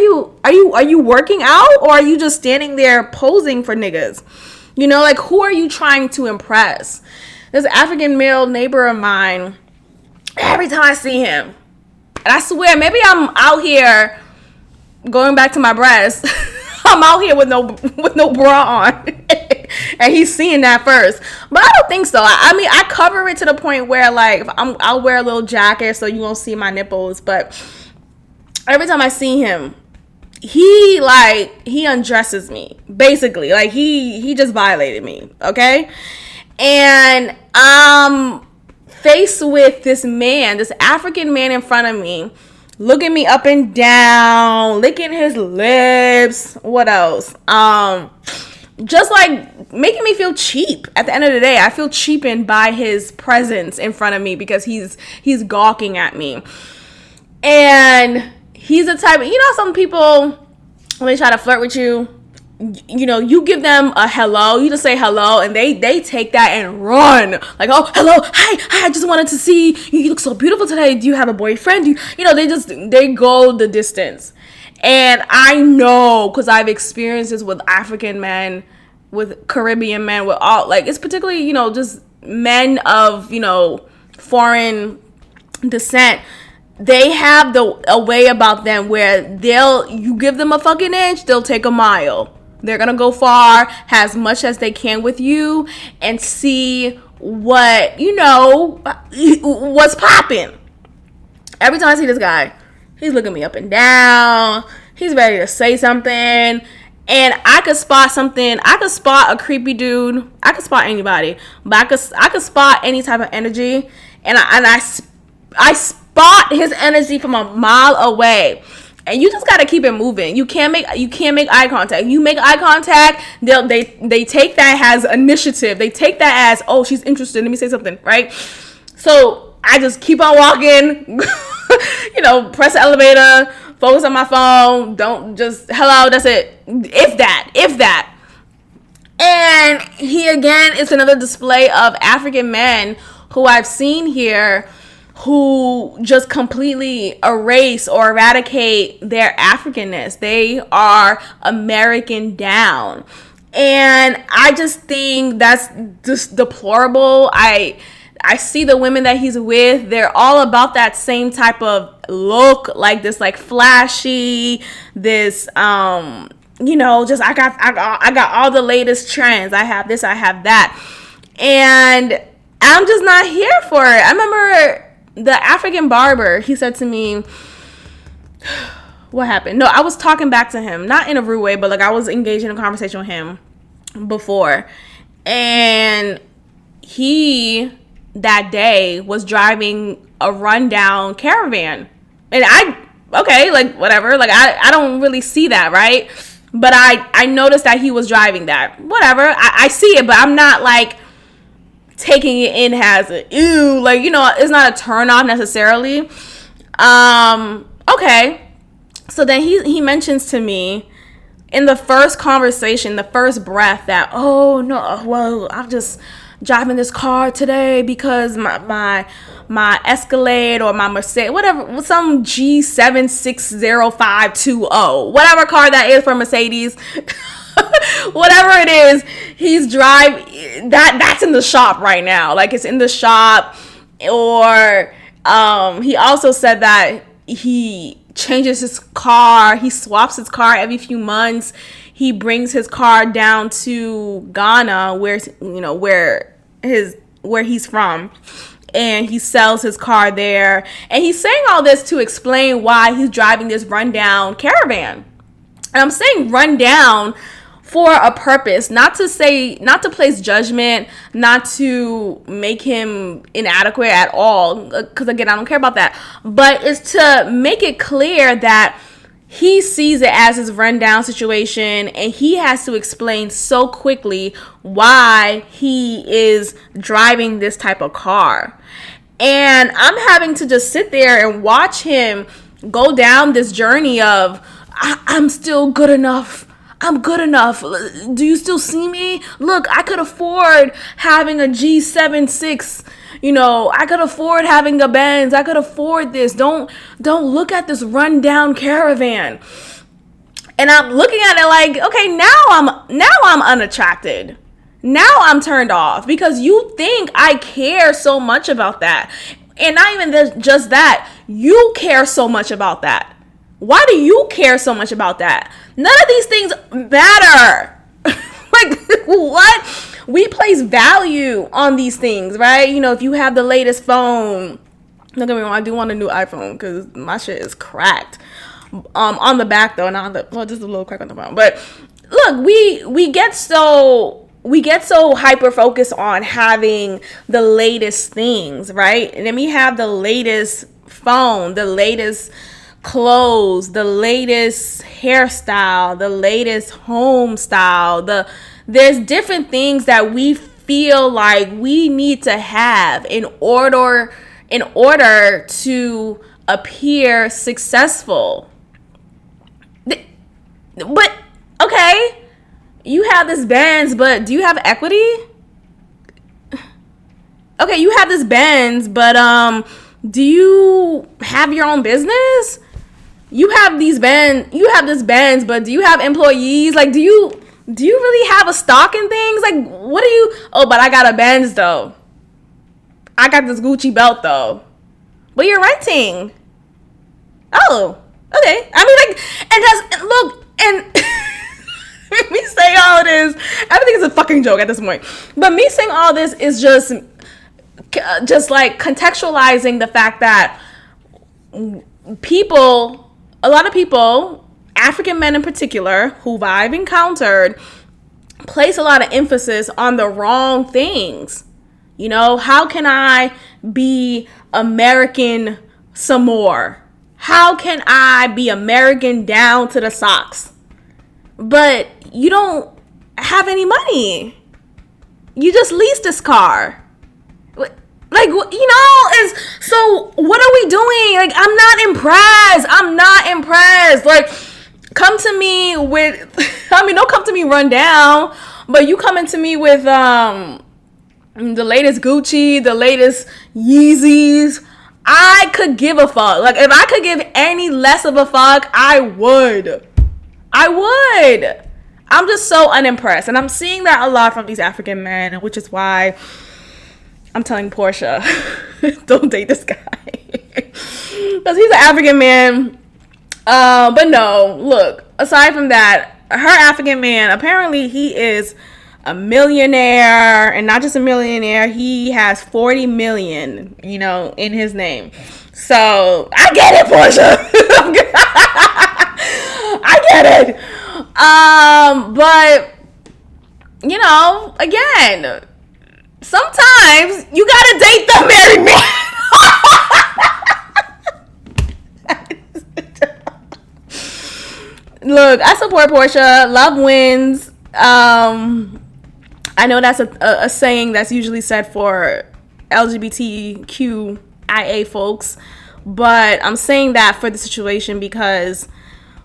are you working out, or are you just standing there posing for niggas? You know, like, who are you trying to impress? This African male neighbor of mine, every time I see him, and I swear, maybe I'm out here going back to my breasts. I'm out here with no bra on. And he's seeing that first. But I don't think so. I mean, I cover it to the point where, like, I'll wear a little jacket so you won't see my nipples. But every time I see him, he undresses me, basically. Like, he just violated me, okay? And I'm faced with this African man in front of me, looking me up and down, licking his lips. What else? Just like making me feel cheap. At the end of the day, I feel cheapened by his presence in front of me because he's gawking at me. And he's the type of, you know, some people, when they try to flirt with you, you know, you give them a hello, you just say hello, and they take that and run. Like, oh, hello, hi, I just wanted to see you look so beautiful today. Do you have a boyfriend? You know, they go the distance. And I know, because I've experienced this with African men, with Caribbean men, with all, like, it's particularly, you know, just men of, you know, foreign descent. They have a way about them where you give them a fucking inch, they'll take a mile. They're going to go far, as much as they can with you, and see what, you know, what's popping. Every time I see this guy, he's looking me up and down. He's ready to say something. And I could spot something. I could spot a creepy dude. I could spot anybody. But I could spot any type of energy. And I spot his energy from a mile away. And you just gotta keep it moving. You can't make eye contact. You make eye contact, they take that as initiative. They take that as, oh, she's interested. Let me say something, right? So I just keep on walking. You know, press the elevator, focus on my phone. Don't just hello. That's it. If that. And he again is another display of African men who I've seen here, who just completely erase or eradicate their Africanness. They are American down. And I just think that's just deplorable. I see the women that he's with, they're all about that same type of look, like this, like flashy, this, you know, just I got all the latest trends. I have this, I have that. And I'm just not here for it. I remember the African barber, he said to me, what happened? No, I was talking back to him, not in a rude way, but like I was engaged in a conversation with him before. And that day was driving a rundown caravan. And okay, like, whatever. Like, I don't really see that, right? But I noticed that he was driving that. Whatever. I see it, but I'm not, like, taking it in as a, ew. Like, it's not a turn off necessarily. Okay. So then he mentions to me in the first conversation, the first breath, that, oh, no, well, I'm just driving this car today because my Escalade or my Mercedes, whatever, some G76050, whatever car that is for Mercedes, whatever it is, he's driving, that's in the shop right now. Like, it's in the shop. Or he also said that he changes his car, he swaps his car every few months. He brings his car down to Ghana, where he's from, and he sells his car there. And he's saying all this to explain why he's driving this rundown caravan. And I'm saying rundown for a purpose, not to place judgment, not to make him inadequate at all, because again, I don't care about that, but it's to make it clear that he sees it as his rundown situation, and he has to explain so quickly why he is driving this type of car. And I'm having to just sit there and watch him go down this journey of, I'm still good enough. I'm good enough. Do you still see me? Look, I could afford having a G76. I could afford having a Benz. I could afford this. Don't look at this rundown caravan. And I'm looking at it like, okay, now I'm unattracted. Now I'm turned off because you think I care so much about that. And not even just that, you care so much about that. Why do you care so much about that? None of these things matter. Like, what? We place value on these things, right? If you have the latest phone, don't get me wrong, I do want a new iPhone because my shit is cracked. On the back though, not on the, well, just a little crack on the bottom. But look, we get so hyper focused on having the latest things, right? And then we have the latest phone, the latest clothes, the latest hairstyle, the latest home style. There's different things that we feel like we need to have in order to appear successful. But okay, you have this Benz, but do you have equity? Okay, you have this Benz, but do you have your own business? You have this Benz, but do you have employees? Like, do you really have a stock in things? Like, what do you? Oh, but I got a Benz though. I got this Gucci belt though. But you're renting. Oh, okay. I mean, like, and that's, look, and me saying all this, I don't think it's a fucking joke at this point. But me saying all this is just like contextualizing the fact that a lot of people, African men in particular, who I've encountered, place a lot of emphasis on the wrong things. How can I be American some more? How can I be American down to the socks? But you don't have any money. You just leased this car. Like, is, so what are we doing? Like, I'm not impressed. Like, come to me with, don't come to me run down, but you coming to me with, the latest Gucci, the latest Yeezys. I could give a fuck. Like, if I could give any less of a fuck, I would. I'm just so unimpressed. And I'm seeing that a lot from these African men, which is why I'm telling Porsha, don't date this guy. Because he's an African man. But no, look, aside from that, her African man, apparently he is a millionaire, and not just a millionaire, he has 40 million, in his name. So I get it, Porsha. I get it. But again, sometimes you gotta date the married man. Look, I support Porsha. Love wins. I know that's a saying that's usually said for LGBTQIA folks, but I'm saying that for the situation because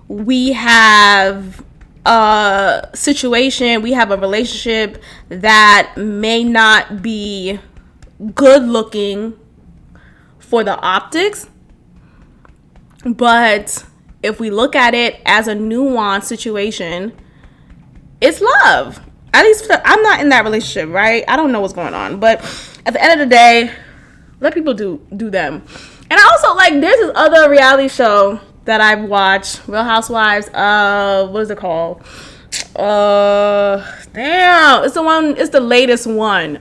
we have a situation, we have a relationship that may not be good looking for the optics, but if we look at it as a nuanced situation, it's love. At least I'm not in that relationship, right? I don't know what's going on, but at the end of the day, let people do them. And I also like there's this other reality show that I've watched, Real Housewives of what is it called? Damn, it's the latest one.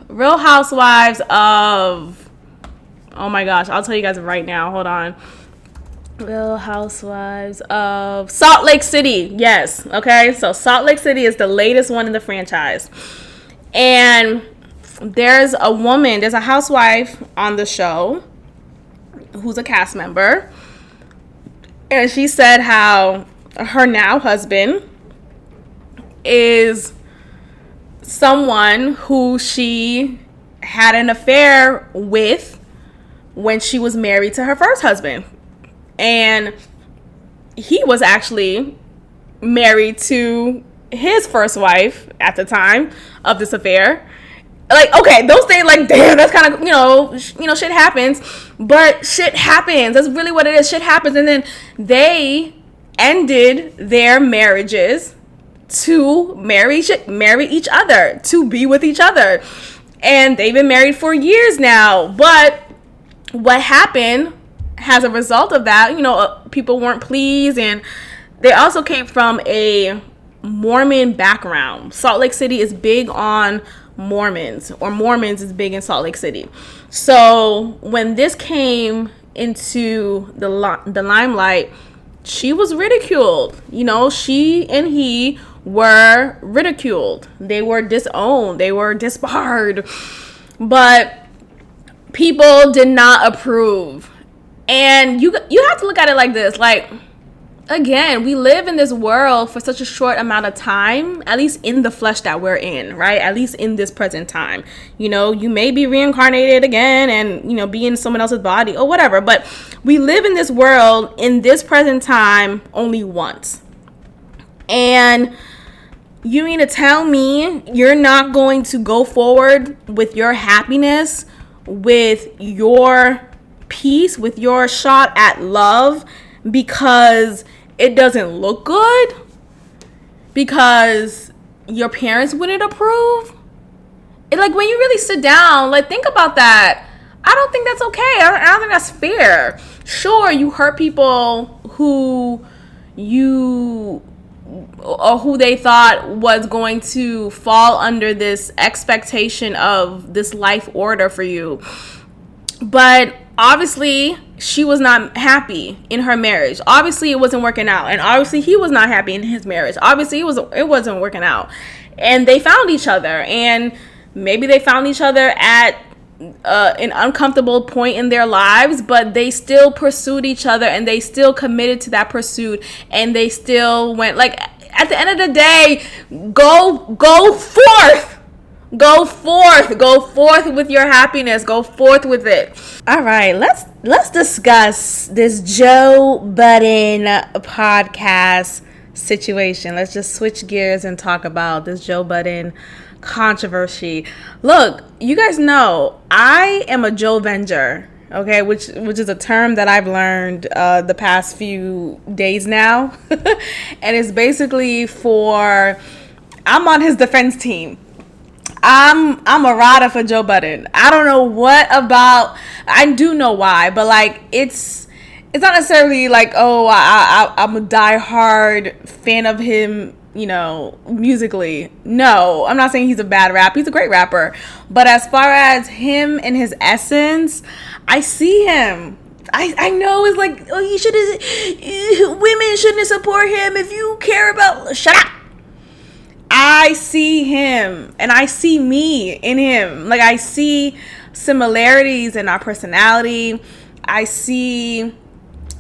Real Housewives of, oh my gosh, I'll tell you guys right now. Hold on. Real Housewives of Salt Lake City. Yes. Okay. So Salt Lake City is the latest one in the franchise. And there's a housewife on the show who's a cast member. And she said how her now husband is someone who she had an affair with when she was married to her first husband. And he was actually married to his first wife at the time of this affair. Like, okay, those things, like, damn, that's kind of, shit happens. But shit happens. That's really what it is. Shit happens. And then they ended their marriages to marry each other, to be with each other. And they've been married for years now. But what happened as a result of that, people weren't pleased, and they also came from a Mormon background. Salt Lake City is big on Mormons, or Mormons is big in Salt Lake City. So when this came into the limelight, she was ridiculed. She and he were ridiculed. They were disowned. They were disbarred. But people did not approve. And you have to look at it like this. Like, again, we live in this world for such a short amount of time, at least in the flesh that we're in, right? At least in this present time. You may be reincarnated again and, be in someone else's body or whatever. But we live in this world in this present time only once. And you mean to tell me you're not going to go forward with your happiness, with your peace, with your shot at love, because it doesn't look good, because your parents wouldn't approve? Like, when you really sit down, like, think about that. I don't think that's okay. I don't think that's fair. Sure, you hurt people who they thought was going to fall under this expectation of this life order for you. But obviously, she was not happy in her marriage. Obviously, it wasn't working out. And obviously, he was not happy in his marriage. Obviously, it wasn't working out. And they found each other. And maybe they found each other at an uncomfortable point in their lives, but they still pursued each other, and they still committed to that pursuit. And they still went, like, at the end of the day, go forth. Go forth with your happiness. Go forth with it. All right, let's discuss this Joe Budden podcast situation. Let's just switch gears and talk about this Joe Budden controversy. Look, you guys know I am a Joe Venger, okay, which is a term that I've learned the past few days now. And it's basically I'm on his defense team. I'm a rider for Joe Budden. I don't know I do know why, but like it's not necessarily like, oh, I'm a diehard fan of him, musically. No, I'm not saying he's a bad rapper. He's a great rapper. But as far as him and his essence, I see him. I know it's like, oh, women shouldn't support him if you care about, shut up. I see him, and I see me in him. Like, I see similarities in our personality. I see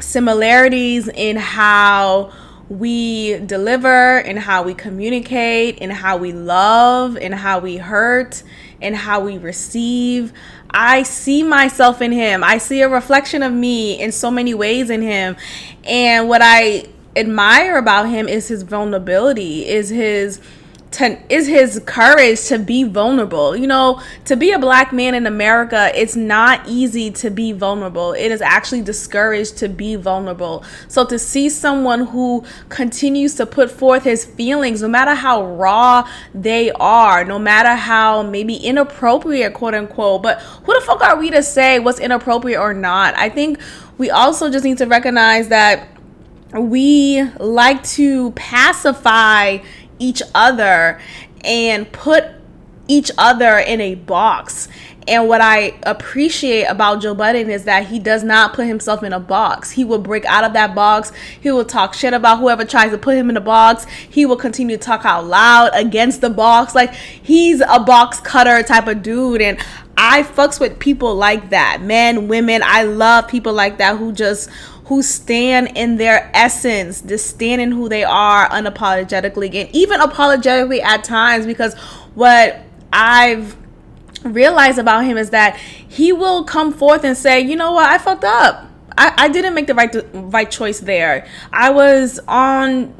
similarities in how we deliver, in how we communicate, in how we love, in how we hurt, in how we receive. I see myself in him. I see a reflection of me in so many ways in him. And what I admire about him is his vulnerability, is his courage to be vulnerable. You know, to be a black man in America, it's not easy to be vulnerable. It is actually discouraged to be vulnerable. So to see someone who continues to put forth his feelings, no matter how raw they are, no matter how maybe inappropriate, quote unquote, but who the fuck are we to say what's inappropriate or not? I think we also just need to recognize that we like to pacify each other and put each other in a box. And what I appreciate about Joe Budden is that he does not put himself in a box. He will break out of that box. He will talk shit about whoever tries to put him in a box. He will continue to talk out loud against the box. Like, he's a box cutter type of dude. And I fucks with people like that. Men, women, I love people like that who stand in their essence, just stand in who they are unapologetically, and even apologetically at times, because what I've realized about him is that he will come forth and say, you know what, I fucked up. I didn't make the right choice there. I was on,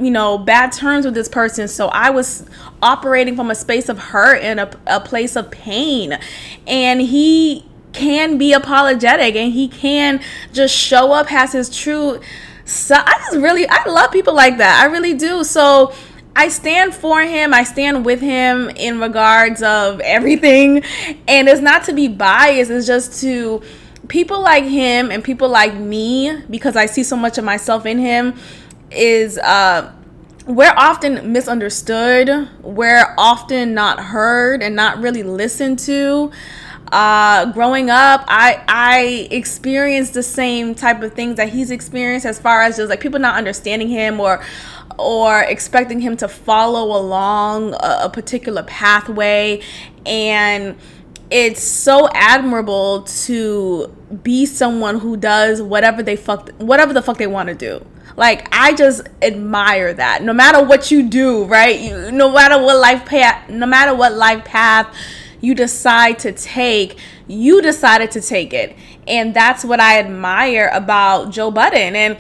bad terms with this person, so I was operating from a space of hurt and a place of pain. And he can be apologetic, and he can just show up as his true. So I love people like that. I really do. So I stand for him. I stand with him in regards of everything. And it's not to be biased. It's just to people like him and people like me, because I see so much of myself in him, is we're often misunderstood. We're often not heard and not really listened to. Growing up, I experienced the same type of things that he's experienced, as far as just like people not understanding him or expecting him to follow along a particular pathway. And it's so admirable to be someone who does whatever the fuck they want to do. Like, I just admire that. No matter what you do, right? No matter what life path you decide to take, you decided to take it. And that's what I admire about Joe Budden. And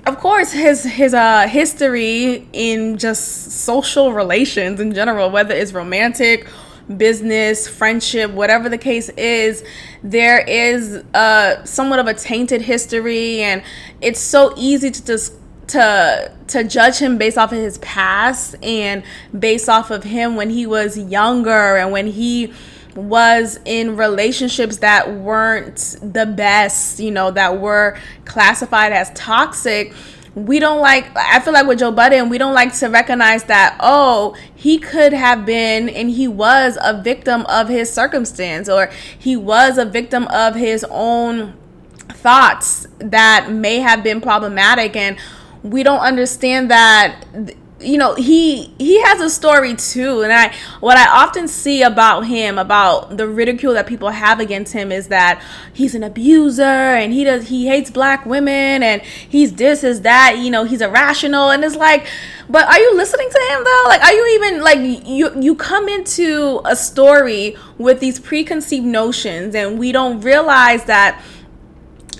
of course, his history in just social relations in general, whether it's romantic, business, friendship, whatever the case is, there is somewhat of a tainted history. And it's so easy to just to judge him based off of his past and based off of him when he was younger and when he was in relationships that weren't the best, that were classified as toxic. I feel like with Joe Budden, we don't like to recognize that, he could have been and he was a victim of his circumstance, or he was a victim of his own thoughts that may have been problematic. And we don't understand that, he has a story too. And what I often see about him, about the ridicule that people have against him, is that he's an abuser and he hates black women and he's this, is that, he's irrational. And it's like, but are you listening to him though? Like, are you even, like, you come into a story with these preconceived notions, and we don't realize that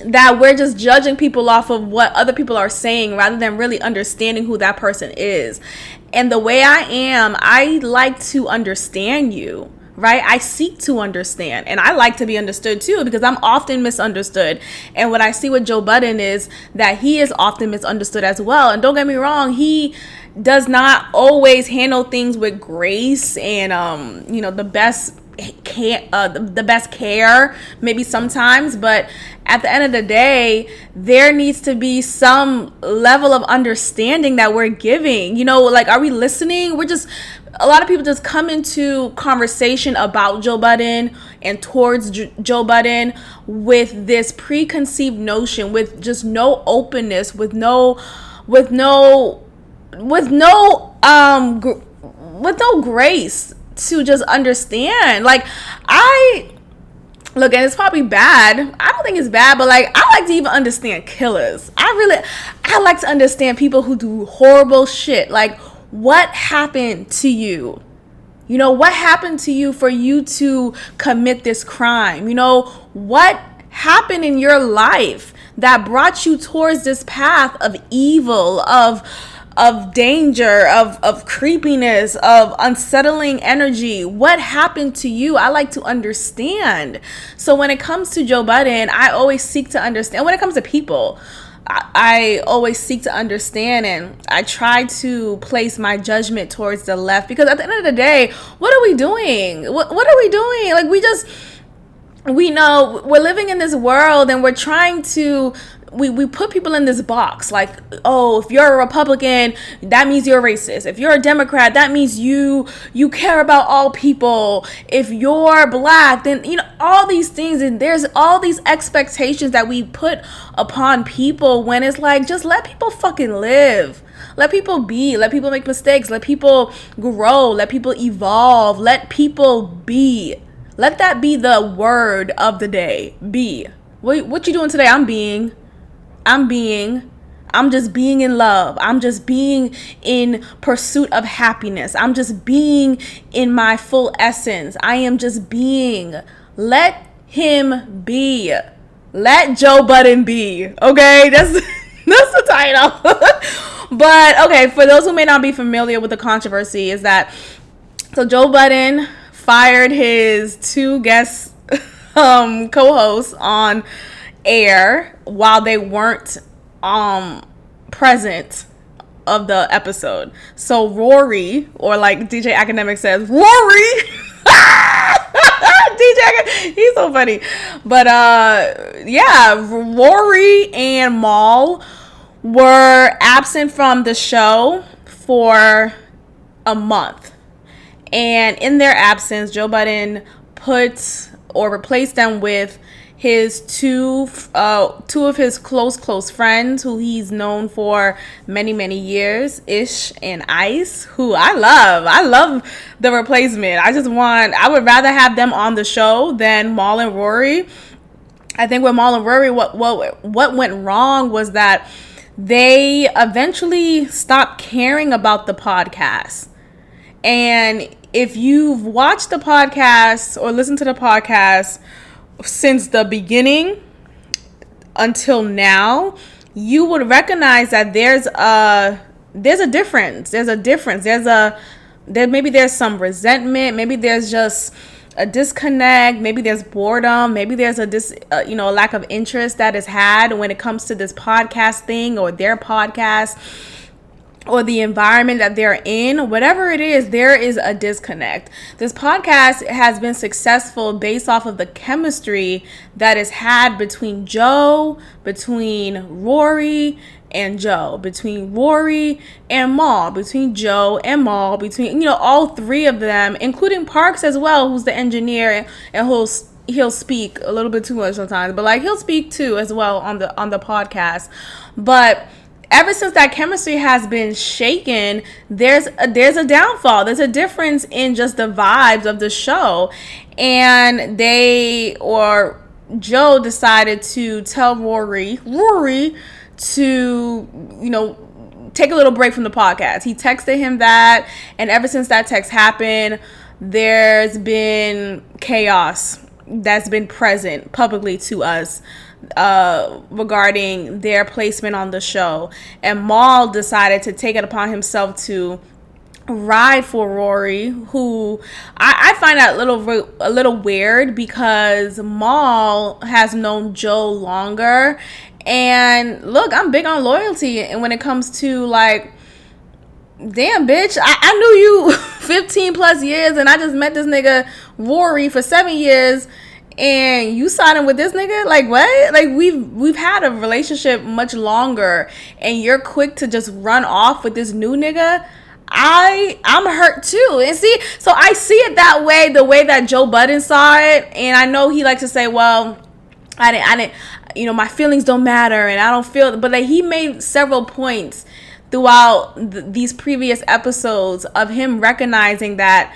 we're just judging people off of what other people are saying rather than really understanding who that person is. And the way I am, I like to understand you, right? I seek to understand, and I like to be understood too, because I'm often misunderstood. And what I see with Joe Budden is that he is often misunderstood as well. And don't get me wrong, he does not always handle things with grace and the best care, maybe sometimes. But at the end of the day, there needs to be some level of understanding that we're giving. Like, are we listening? A lot of people just come into conversation about Joe Budden and towards Joe Budden with this preconceived notion, with just no openness, with no grace to just understand. Like, Look, and it's probably bad. I don't think it's bad, but like, I like to even understand killers. I like to understand people who do horrible shit. Like, what happened to you? You know, what happened to you for you to commit this crime? You know, what happened in your life that brought you towards this path of evil, of danger, of creepiness, of unsettling energy? What happened to you? I like to understand. So when it comes to Joe Budden, I always seek to understand. When it comes to people, I always seek to understand, and I try to place my judgment towards the left, because at the end of the day, what are we doing? What are we doing? Like, we know we're living in this world, and we're trying to, we put people in this box, like, oh, if you're a Republican, that means you're a racist. If you're a Democrat, that means you care about all people. If you're black, then, you know, all these things, and there's all these expectations that we put upon people, when it's like, just let people fucking live. Let people be. Let people make mistakes. Let people grow. Let people evolve. Let people be. Let that be the word of the day. Be. What you doing today? I'm being. I'm just being in love. I'm just being in pursuit of happiness. I'm just being in my full essence. I am just being. Let him be. Let Joe Budden be. Okay? That's the title. But okay, for those who may not be familiar with the controversy, is that so Joe Budden fired his 2 guest co-hosts on air while they weren't present of the episode. So Rory, or like DJ Academic says, Rory. DJ, he's so funny. But yeah, Rory and Mal were absent from the show for a month. And in their absence, Joe Budden put or replaced them with his two of his close friends, who he's known for many years, Ish and Ice, who I love the replacement. I would rather have them on the show than Mal and Rory. I think with Mal and Rory, what went wrong was that they eventually stopped caring about the podcast. And if you've watched the podcast or listened to the podcast since the beginning until now, you would recognize that there's a difference. Maybe there's some resentment. Maybe there's just a disconnect. Maybe there's boredom. Maybe there's a lack of interest that is had when it comes to this podcast thing, or their podcast, or the environment that they're in. Whatever it is, there is a disconnect. This podcast has been successful based off of the chemistry that is had between Rory and Joe, between Rory and Mal, between Joe and Mal, between, all 3 of them, including Parks as well, who's the engineer, and he'll speak a little bit too much sometimes, but like, he'll speak too as well on the podcast. But ever since that chemistry has been shaken, there's a downfall. There's a difference in just the vibes of the show. And Joe decided to tell Rory to, take a little break from the podcast. He texted him that, and ever since that text happened, there's been chaos that's been present publicly to us regarding their placement on the show. And Mal decided to take it upon himself to ride for Rory, who I find that a little weird, because Mal has known Joe longer. And look, I'm big on loyalty, and when it comes to like, damn bitch, I knew you 15 plus years, and I just met this nigga Rory for 7 years, and you siding with this nigga? Like, what? Like, we've had a relationship much longer, and you're quick to just run off with this new nigga? I'm hurt too. And see, so I see it that way, the way that Joe Budden saw it. And I know he likes to say, well, I didn't, my feelings don't matter, and I don't feel, but like, he made several points throughout these previous episodes of him recognizing that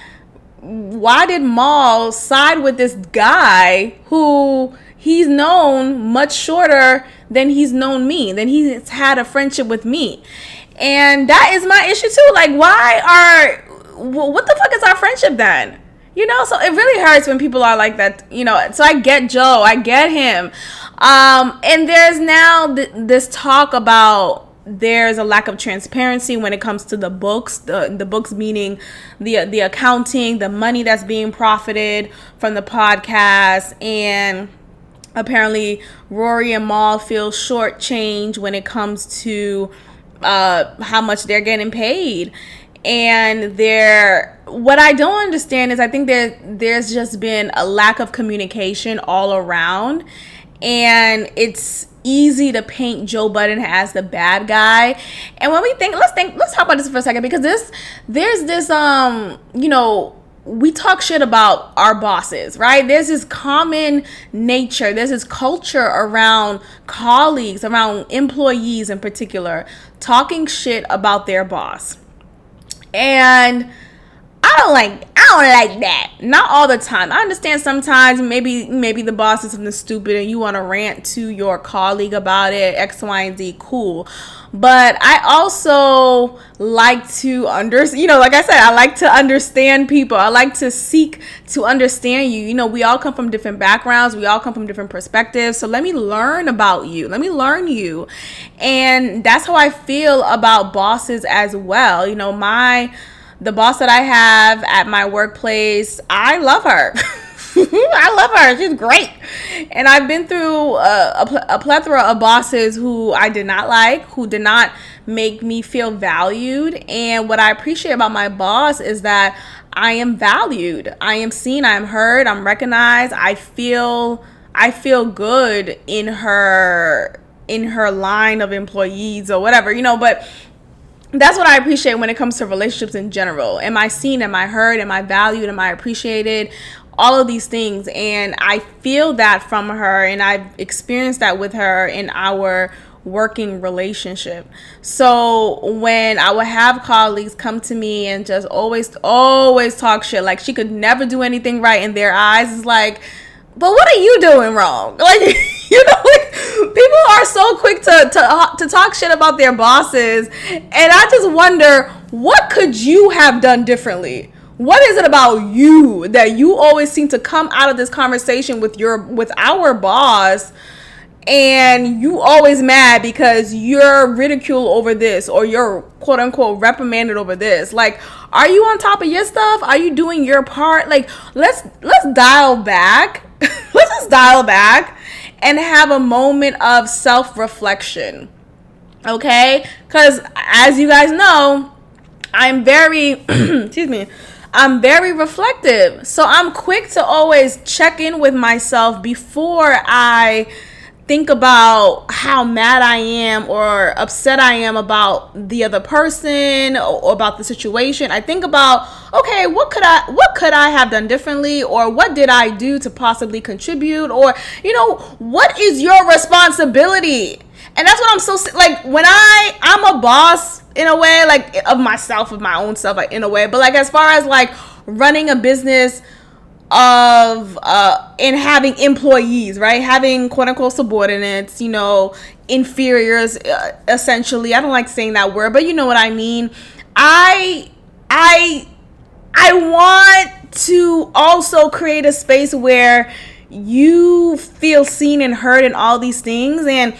why did Maul side with this guy who he's known much shorter than he's known me, than he's had a friendship with me? And that is my issue too. Like, what the fuck is our friendship then? So it really hurts when people are like that, so I get Joe, I get him. And there's now this talk about there's a lack of transparency when it comes to the books, the books meaning the accounting, the money that's being profited from the podcast. And apparently Rory and Maul feel shortchanged when it comes to how much they're getting paid. And what I don't understand is I think there's just been a lack of communication all around, and it's easy to paint Joe Budden as the bad guy. And when let's talk about this for a second, because there's this we talk shit about our bosses, right? There's this common nature, there's this culture around colleagues, around employees in particular, talking shit about their boss. And I don't like that. Not all the time. I understand sometimes maybe the boss is something stupid and you want to rant to your colleague about it, X, Y, and Z, cool. But I also like to like I said, I like to understand people. I like to seek to understand you. We all come from different backgrounds. We all come from different perspectives. So let me learn about you. Let me learn you. And that's how I feel about bosses as well. The boss that I have at my workplace, I love her. I love her. She's great. And I've been through a plethora of bosses who I did not like, who did not make me feel valued. And what I appreciate about my boss is that I am valued. I am seen. I'm heard. I'm recognized. I feel good in her line of employees or whatever, but that's what I appreciate when it comes to relationships in general. Am I seen? Am I heard? Am I valued? Am I appreciated? All of these things. And I feel that from her, and I've experienced that with her in our working relationship. So when I would have colleagues come to me and just always talk shit, like she could never do anything right in their eyes, it's like, but what are you doing wrong? Like, people are so quick to talk shit about their bosses, and I just wonder, what could you have done differently? What is it about you that you always seem to come out of this conversation with our boss, and you always mad because you're ridiculed over this, or you're quote unquote reprimanded over this? Like, are you on top of your stuff? Are you doing your part? Like, let's dial back. Let's just dial back and have a moment of self-reflection, okay? Because as you guys know, I'm very I'm very reflective. So I'm quick to always check in with myself before I think about how mad I am or upset I am about the other person or about the situation. I think about, okay, what could I have done differently, or what did I do to possibly contribute, or what is your responsibility? And that's what I'm so like, when I'm a boss in a way, like of myself, of my own self, like, in a way, but like as far as like running a business of and having employees, right, having quote unquote subordinates, inferiors, essentially. I don't like saying that word, but you know what I mean. I want to also create a space where you feel seen and heard and all these things. And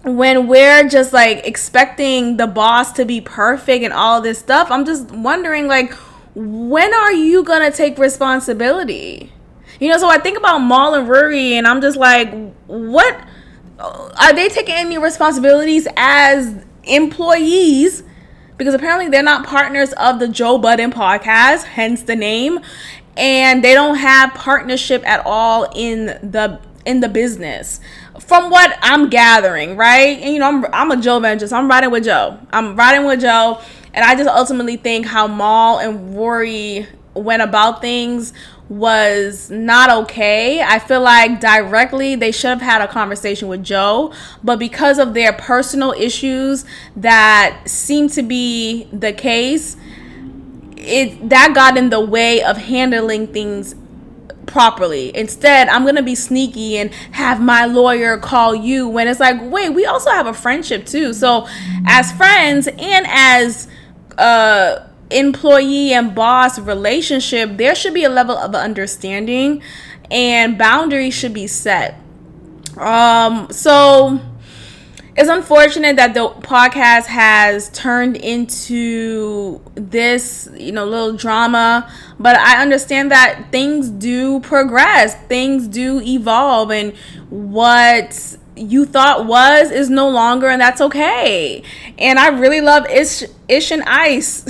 when we're just like expecting the boss to be perfect and all this stuff, I'm just wondering, like, when are you gonna take responsibility? So I think about Maul and Rory, and I'm just like, what are they taking any responsibilities as employees? Because apparently they're not partners of the Joe Budden podcast, hence the name, and they don't have partnership at all in the business, from what I'm gathering, right? And I'm a Joe Venture, so I'm riding with Joe. And I just ultimately think how Maul and Rory went about things was not okay. I feel like directly they should have had a conversation with Joe, but because of their personal issues that seem to be the case, that got in the way of handling things properly. Instead, I'm gonna be sneaky and have my lawyer call you, when it's like, wait, we also have a friendship too. So as friends and as employee and boss relationship, there should be a level of understanding and boundaries should be set. So it's unfortunate that the podcast has turned into this, little drama, but I understand that things do progress, things do evolve, and what you thought is no longer, and that's okay. And I really love Ish and Ice.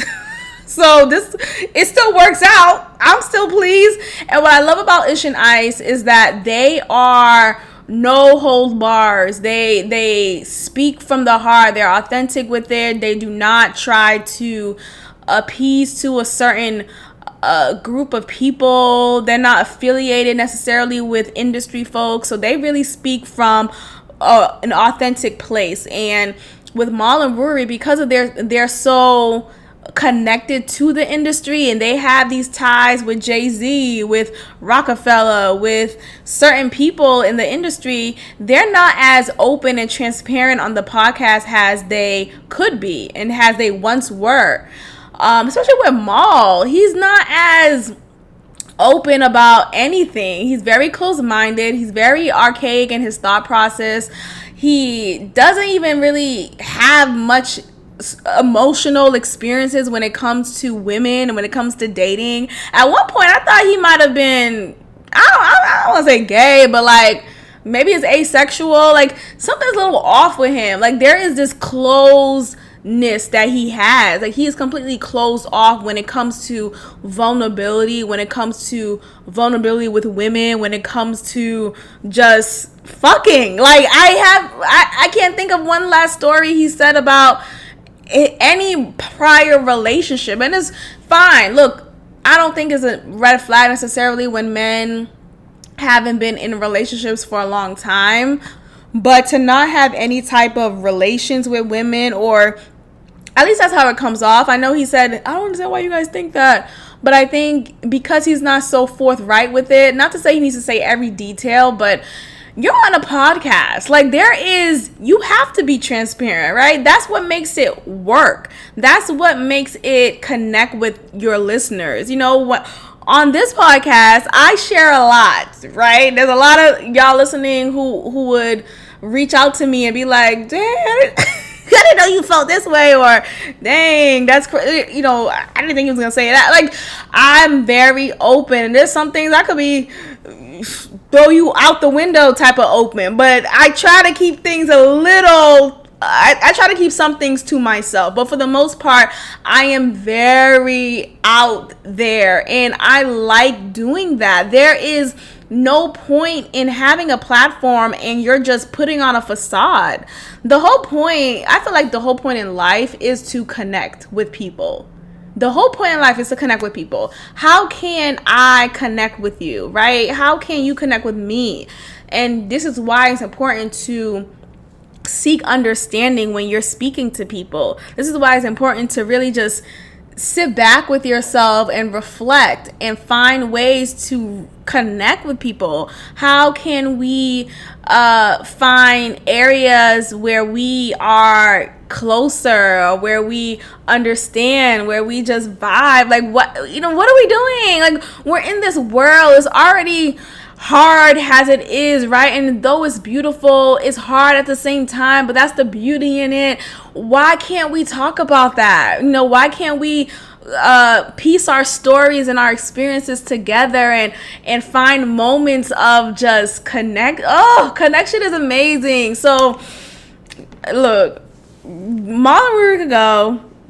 So it still works out. I'm still pleased. And what I love about Ish and Ice is that they are no hold bars. They speak from the heart. They're authentic with it. They do not try to appease to a certain group of people. They're not affiliated necessarily with industry folks. So they really speak from an authentic place. And with Mal and Rory, because of they're so connected to the industry and they have these ties with Jay-Z, with Rockefeller, with certain people in the industry, they're not as open and transparent on the podcast as they could be and as they once were. Especially with Mal, he's not as open about anything. He's very close-minded. He's very archaic in his thought process. He doesn't even really have much emotional experiences when it comes to women and when it comes to dating. At one point, I thought he might have been, I don't want to say gay, but like maybe it's asexual. Like something's a little off with him. Like there is this closeness that he has. Like he is completely closed off when it comes to vulnerability, when it comes to vulnerability with women, when it comes to just fucking. Like I can't think of one last story he said about any prior relationship, and it's fine. Look, I don't think it's a red flag necessarily when men haven't been in relationships for a long time, but to not have any type of relations with women, or at least that's how it comes off. I know he said, I don't understand why you guys think that, but I think because he's not so forthright with it, not to say he needs to say every detail, but you're on a podcast. Like you have to be transparent, right? That's what makes it work. That's what makes it connect with your listeners. You know what? On this podcast, I share a lot, right? There's a lot of y'all listening who would reach out to me and be like, dang, I didn't know you felt this way, or dang, that's crazy. I didn't think he was gonna say that. Like, I'm very open, and there's some things I could be throw you out the window type of open, but I try to keep things a little, I try to keep some things to myself, but for the most part, I am very out there, and I like doing that. There is no point in having a platform and you're just putting on a facade. I feel like the whole point in life is to connect with people. The whole point in life is to connect with people. How can I connect with you, right? How can you connect with me? And this is why it's important to seek understanding when you're speaking to people. This is why it's important to really just sit back with yourself and reflect and find ways to connect with people. How can we find areas where we are closer, or where we understand, where we just vibe? Like what are we doing? Like, we're in this world. It's already hard as it is, right? And though it's beautiful, it's hard at the same time, but that's the beauty in it. Why can't we talk about that? Why can't we piece our stories and our experiences together and find moments of just connection is amazing. So look, Mal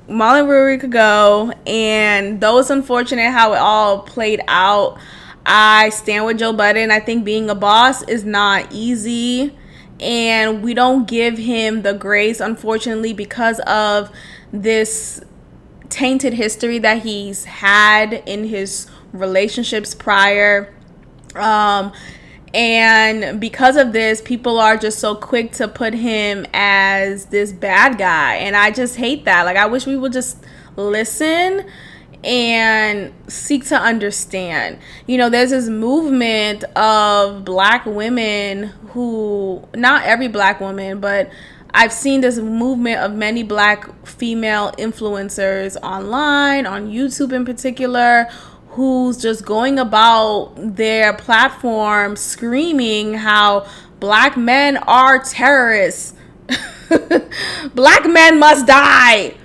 and Rory could go, and though it's unfortunate how it all played out, I stand with Joe Budden. I think being a boss is not easy, and we don't give him the grace, unfortunately, because of this tainted history that he's had in his relationships prior. And because of this, people are just so quick to put him as this bad guy, and I just hate that. Like, I wish we would just listen and seek to understand. There's this movement of black women who, not every black woman, but I've seen this movement of many black female influencers online, on YouTube in particular, who's just going about their platform screaming how black men are terrorists. Black men must die.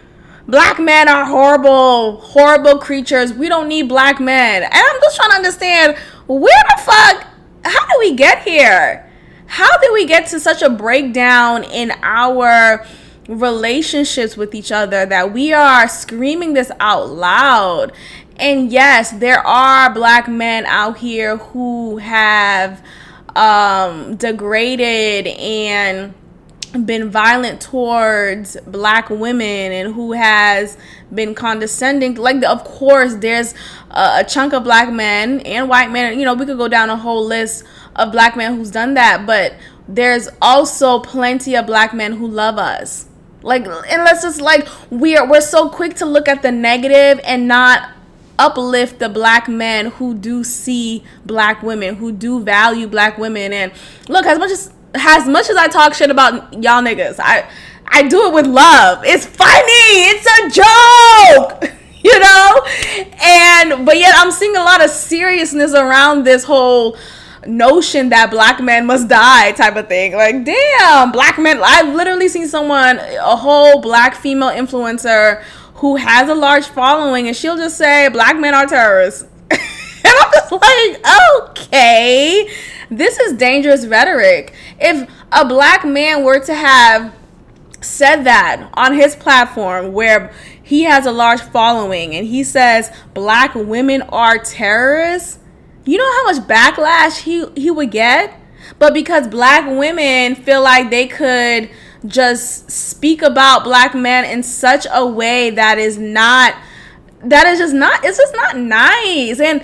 Black men are horrible, horrible creatures. We don't need black men. And I'm just trying to understand, where the fuck, how did we get here? How did we get to such a breakdown in our relationships with each other that we are screaming this out loud? And yes, there are black men out here who have degraded and been violent towards black women, and who has been condescending. Like, of course, there's a chunk of black men and white men. We could go down a whole list of black men who's done that, but there's also plenty of black men who love us. Like, and let's just, like, we're so quick to look at the negative and not uplift the black men who do see black women, who do value black women. And look, as much as I talk shit about y'all niggas, I do it with love. It's funny. It's a joke. But yet I'm seeing a lot of seriousness around this whole notion that black men must die type of thing. Like, damn, black men. I've literally seen a whole black female influencer who has a large following, and she'll just say black men are terrorists. And I'm just like, okay, this is dangerous rhetoric. If a black man were to have said that on his platform, where he has a large following, and he says black women are terrorists, you know how much backlash he would get? But because black women feel like they could just speak about black men in such a way it's just not nice. And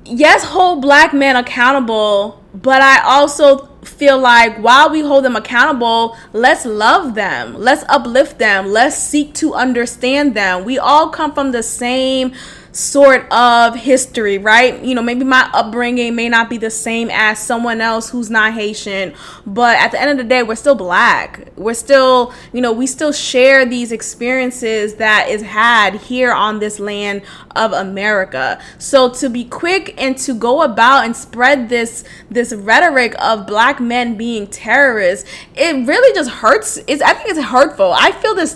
yes, hold black men accountable, but I also feel like while we hold them accountable, let's love them, let's uplift them, let's seek to understand them. We all come from the same sort of history, right? Maybe my upbringing may not be the same as someone else who's not Haitian, but at the end of the day, we're still black. We're still, we still share these experiences that is had here on this land of America. So to be quick and to go about and spread this rhetoric of black men being terrorists, it really just hurts. I think it's hurtful. I feel this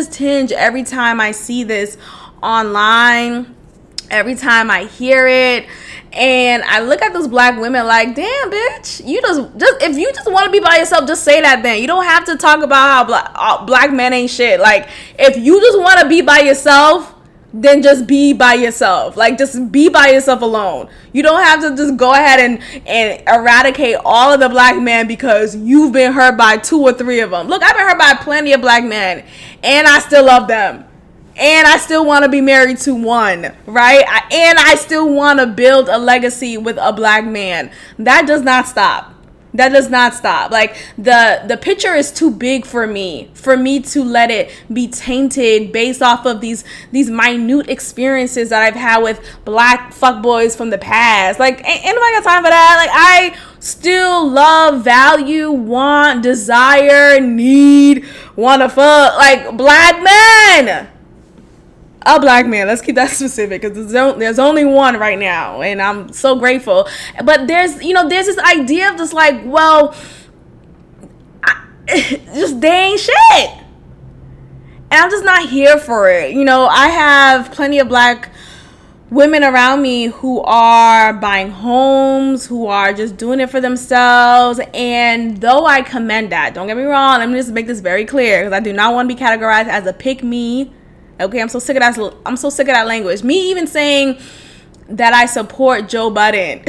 tinge every time I see this online, every time I hear it, and I look at those black women like, damn, bitch, you just if you just want to be by yourself, just say that. Then you don't have to talk about how black men ain't shit. Like, if you just want to be by yourself, then just be by yourself. Like, just be by yourself alone. You don't have to just go ahead and eradicate all of the black men because you've been hurt by 2 or 3 of them. Look, I've been hurt by plenty of black men, and I still love them. And I still want to be married to one, right? And I still want to build a legacy with a black man. That does not stop. Like, the picture is too big for me to let it be tainted based off of these minute experiences that I've had with black fuckboys from the past. Like, ain't nobody got time for that. Like, I still love, value, want, desire, need, want to fuck, like, black men. A black man. Let's keep that specific, because there's only one right now, and I'm so grateful. But there's this idea of just like, well, just they ain't shit, and I'm just not here for it. I have plenty of black women around me who are buying homes, who are just doing it for themselves, and though I commend that, don't get me wrong, let me just make this very clear, because I do not want to be categorized as a pick me. Okay, I'm so sick of that language. Me even saying that I support Joe Budden,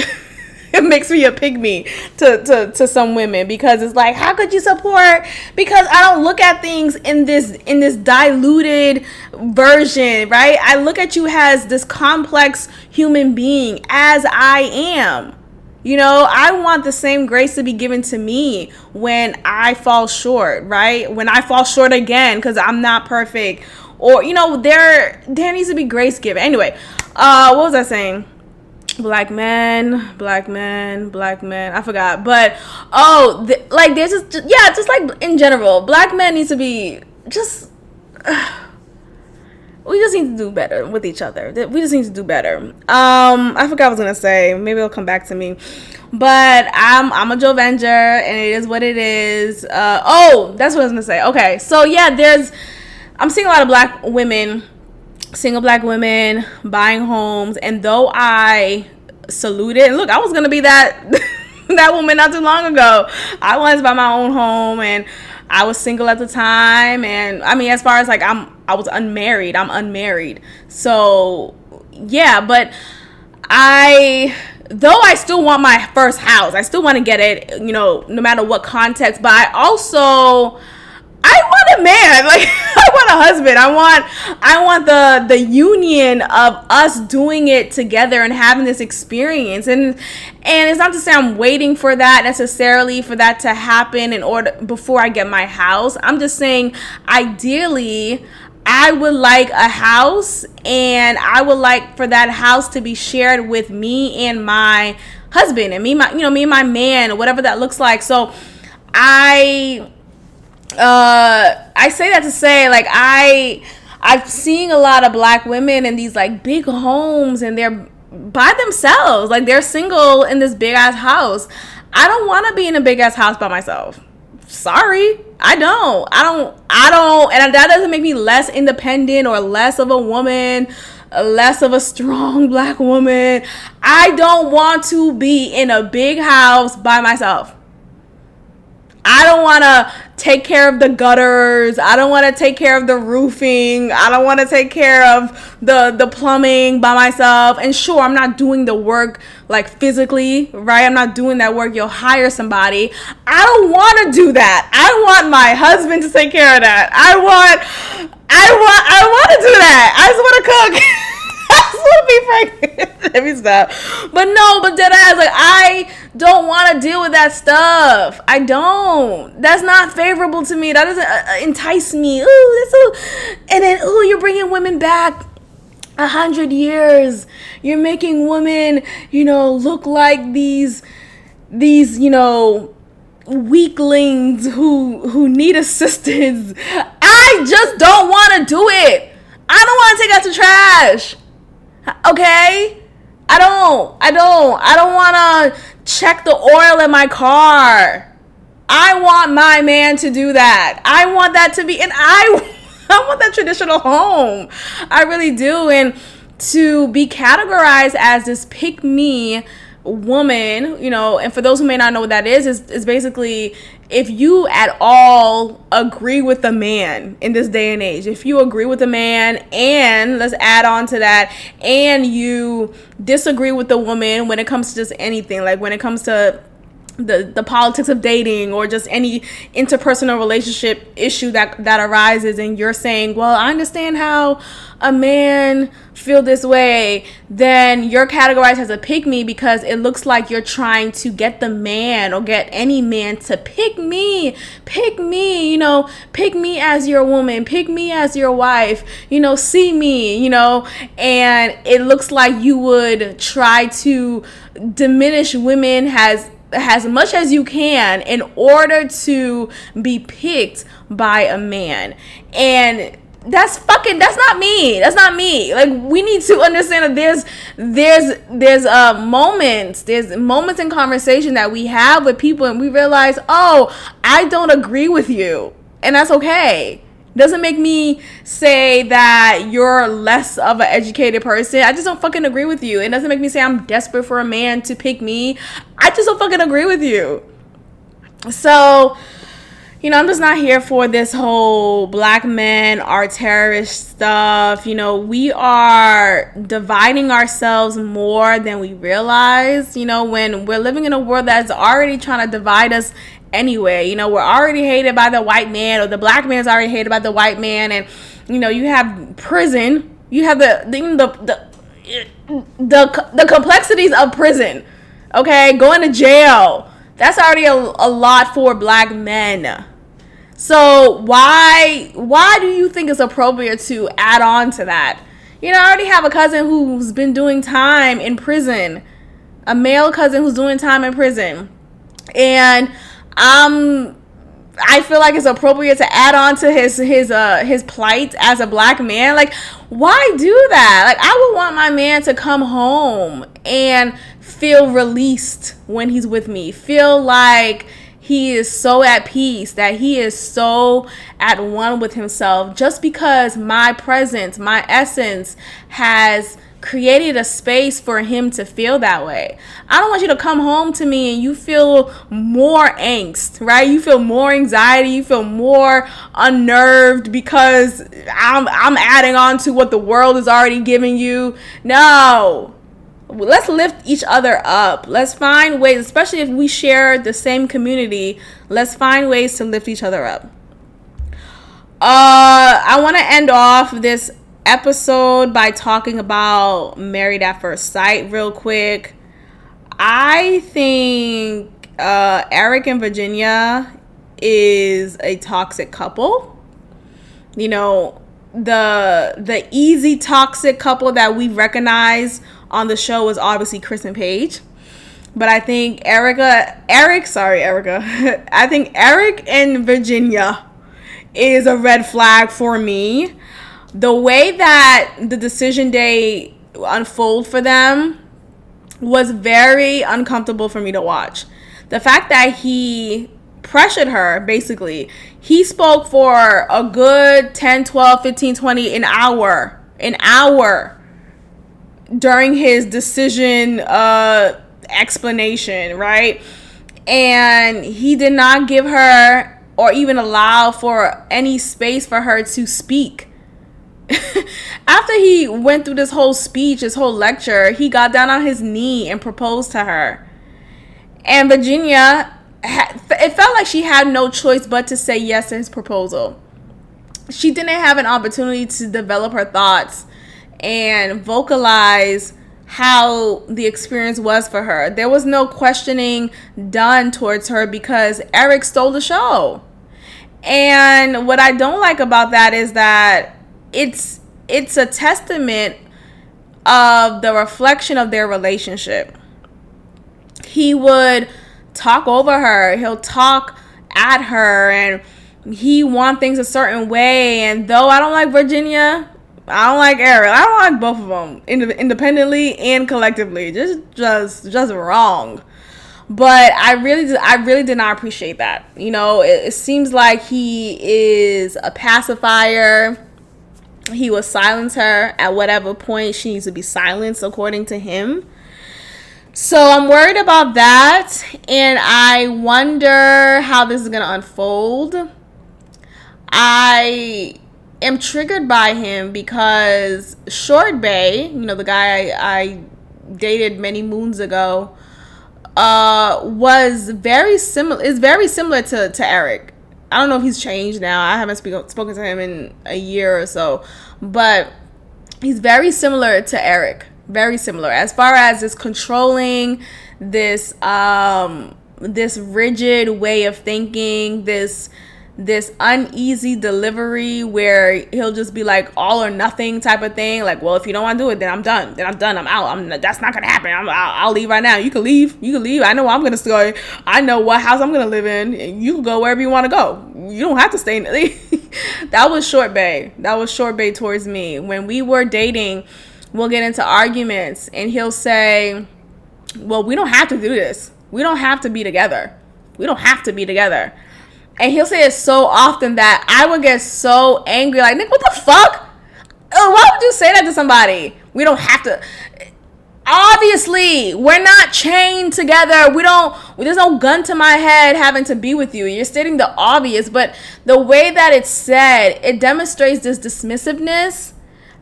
it makes me a pygmy to some women, because it's like, how could you support? Because I don't look at things in this diluted version, right? I look at you as this complex human being, as I am. I want the same grace to be given to me when I fall short, right? When I fall short again, because I'm not perfect. or there needs to be grace given. Anyway, what was I saying? Black men, I forgot. But like there's just like in general, black men need to be just we just need to do better with each other. We just need to do better. I forgot what I was gonna say. Maybe it'll come back to me. But I'm a Joe Venger, and it is what it is. That's what I was gonna say. Okay, so yeah, I'm seeing a lot of black women, single black women buying homes, and though I salute it, and look, I was gonna be that that woman not too long ago. I wanted to buy my own home, and I was single at the time, and I mean, as far as like I was unmarried. I'm unmarried, so yeah. But though I still want my first house, I still want to get it, no matter what context. But I want a man, like I want a husband. I want the union of us doing it together and having this experience. And it's not to say I'm waiting for that necessarily, for that to happen before I get my house. I'm just saying, ideally, I would like a house, and I would like for that house to be shared with me and my husband, and me and my man, whatever that looks like. So I say that to say, like, I've seen a lot of black women in these like big homes, and they're by themselves, like they're single in this big ass house. I don't want to be in a big ass house by myself. Sorry, I don't, and that doesn't make me less independent or less of a woman, less of a strong black woman. I don't want to be in a big house by myself. I don't want to take care of the gutters. I don't want to take care of the roofing. I don't want to take care of the plumbing by myself. And sure, I'm not doing the work like physically, right? I'm not doing that work. You'll hire somebody. I don't want to do that. I want my husband to take care of that. I want to do that. I just want to cook. I just want to be pregnant. Let me stop. But dead ass, like, I don't want to deal with that stuff. I don't. That's not favorable to me. That doesn't entice me. And then, you're bringing women back 100 years. You're making women, look like these, weaklings who need assistance. I just don't want to do it. I don't want to take out the trash. Okay? I don't want to check the oil in my car. I want my man to do that. I want that to be, and I want that traditional home. I really do. And to be categorized as this pick me woman, and for those who may not know what that is basically, if you at all agree with the man in this day and age, if you agree with the man, and let's add on to that, and you disagree with the woman when it comes to just anything, like when it comes to the politics of dating or just any interpersonal relationship issue that arises, and you're saying, well, I understand how a man feel this way, then you're categorized as a pick me because it looks like you're trying to get the man or get any man to pick me, pick me as your woman, pick me as your wife, see me, and it looks like you would try to diminish women as much as you can in order to be picked by a man. And that's not me. Like, we need to understand that there's moments in conversation that we have with people, and we realize, I don't agree with you, and that's okay. Doesn't make me say that you're less of an educated person. I just don't fucking agree with you. It doesn't make me say I'm desperate for a man to pick me. I just don't fucking agree with you. So, I'm just not here for this whole black men are terrorist stuff. We are dividing ourselves more than we realize, when we're living in a world that's already trying to divide us anyway. We're already hated by the white man, or the black man is already hated by the white man. And, you have prison. You have the complexities of prison. Okay, going to jail. That's already a lot for black men. So why do you think it's appropriate to add on to that? You know, I already have a cousin who's been doing time in prison, a male cousin who's doing time in prison, and I feel like it's appropriate to add on to his plight as a black man. Like, why do that? Like, I would want my man to come home and feel released when he's with me. Feel like he is so at peace, that he is so at one with himself, just because my presence, my essence has created a space for him to feel that way. I don't want you to come home to me and you feel more angst, right? You feel more anxiety, you feel more unnerved because I'm adding on to what the world is already giving you. No. Let's lift each other up. Let's find ways, especially if we share the same community, let's find ways to lift each other up. I want to end off this episode by talking about Married at First Sight real quick. I think Eric and Virginia is a toxic couple. You know, the easy toxic couple that we recognize on the show is obviously Chris and Paige. But I think I think Eric and Virginia is a red flag for me. The way that the decision day unfolded for them was very uncomfortable for me to watch. The fact that he pressured her, basically, he spoke for a good 10, 12, 15, 20, an hour during his decision explanation, right? And he did not give her or even allow for any space for her to speak. After he went through this whole speech, this whole lecture, he got down on his knee and proposed to her. And Virginia, it felt like she had no choice but to say yes to his proposal. She didn't have an opportunity to develop her thoughts and vocalize how the experience was for her. There was no questioning done towards her because Eric stole the show. And what I don't like about that is that it's a testament of the reflection of their relationship. He would talk over her, he'll talk at her, and he want things a certain way. And though I don't like Virginia, I don't like Eric, I don't like both of them independently and collectively. Just wrong. But I really did not appreciate that. You know, it seems like he is a pacifier. He will silence her at whatever point she needs to be silenced according to him. So I'm worried about that, and I wonder how this is going to unfold. I am triggered by him because Short Bay, you know, the guy I dated many moons ago, is very similar to Eric. I don't know if he's changed now. I haven't spoken to him in a year or so, but he's very similar to Eric. Very similar as far as this controlling, this rigid way of thinking, this uneasy delivery where he'll just be like all or nothing type of thing. Like, well, if you don't want to do it, then I'm done. I'm out. That's not gonna happen. I'll leave right now. You can leave. I know where I'm gonna stay. I know what house I'm gonna live in. You can go wherever you want to go. You don't have to stay in That was Short Bay. That was Short Bay towards me. When we were dating, we'll get into arguments and he'll say, well, we don't have to do this. We don't have to be together. And he'll say it so often that I would get so angry. Like, Nick, what the fuck? Why would you say that to somebody? We don't have to. Obviously, we're not chained together. There's no gun to my head having to be with you. You're stating the obvious, but the way that it's said, it demonstrates this dismissiveness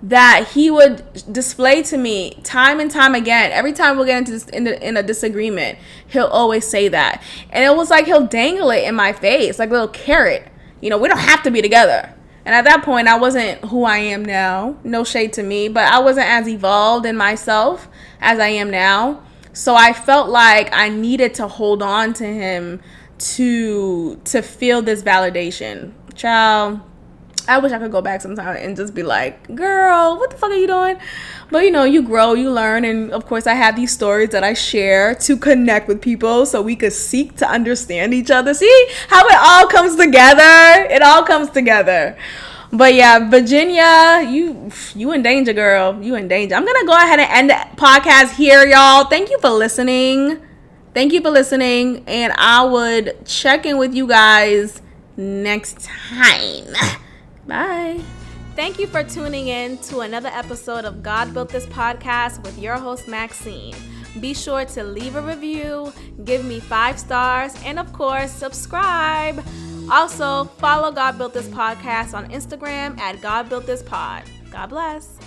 that he would display to me time and time again. Every time we'll get into this, in a disagreement, he'll always say that. And it was like he'll dangle it in my face, like a little carrot. You know, we don't have to be together. And at that point, I wasn't who I am now. No shade to me, but I wasn't as evolved in myself as I am now. So I felt like I needed to hold on to him to feel this validation. Child, I wish I could go back sometime and just be like, girl, what the fuck are you doing? But you grow, you learn, and of course I have these stories that I share to connect with people so we could seek to understand each other. See how it all comes together? It all comes together. But yeah, Virginia, you in danger, girl. You in danger. I'm gonna go ahead and end the podcast here, y'all. Thank you for listening. And I would check in with you guys next time. Bye. Thank you for tuning in to another episode of God Built This Podcast with your host, Maxine. Be sure to leave a review, give me 5 stars, and of course, subscribe. Also, follow God Built This Podcast on Instagram at God Built This Pod. God bless.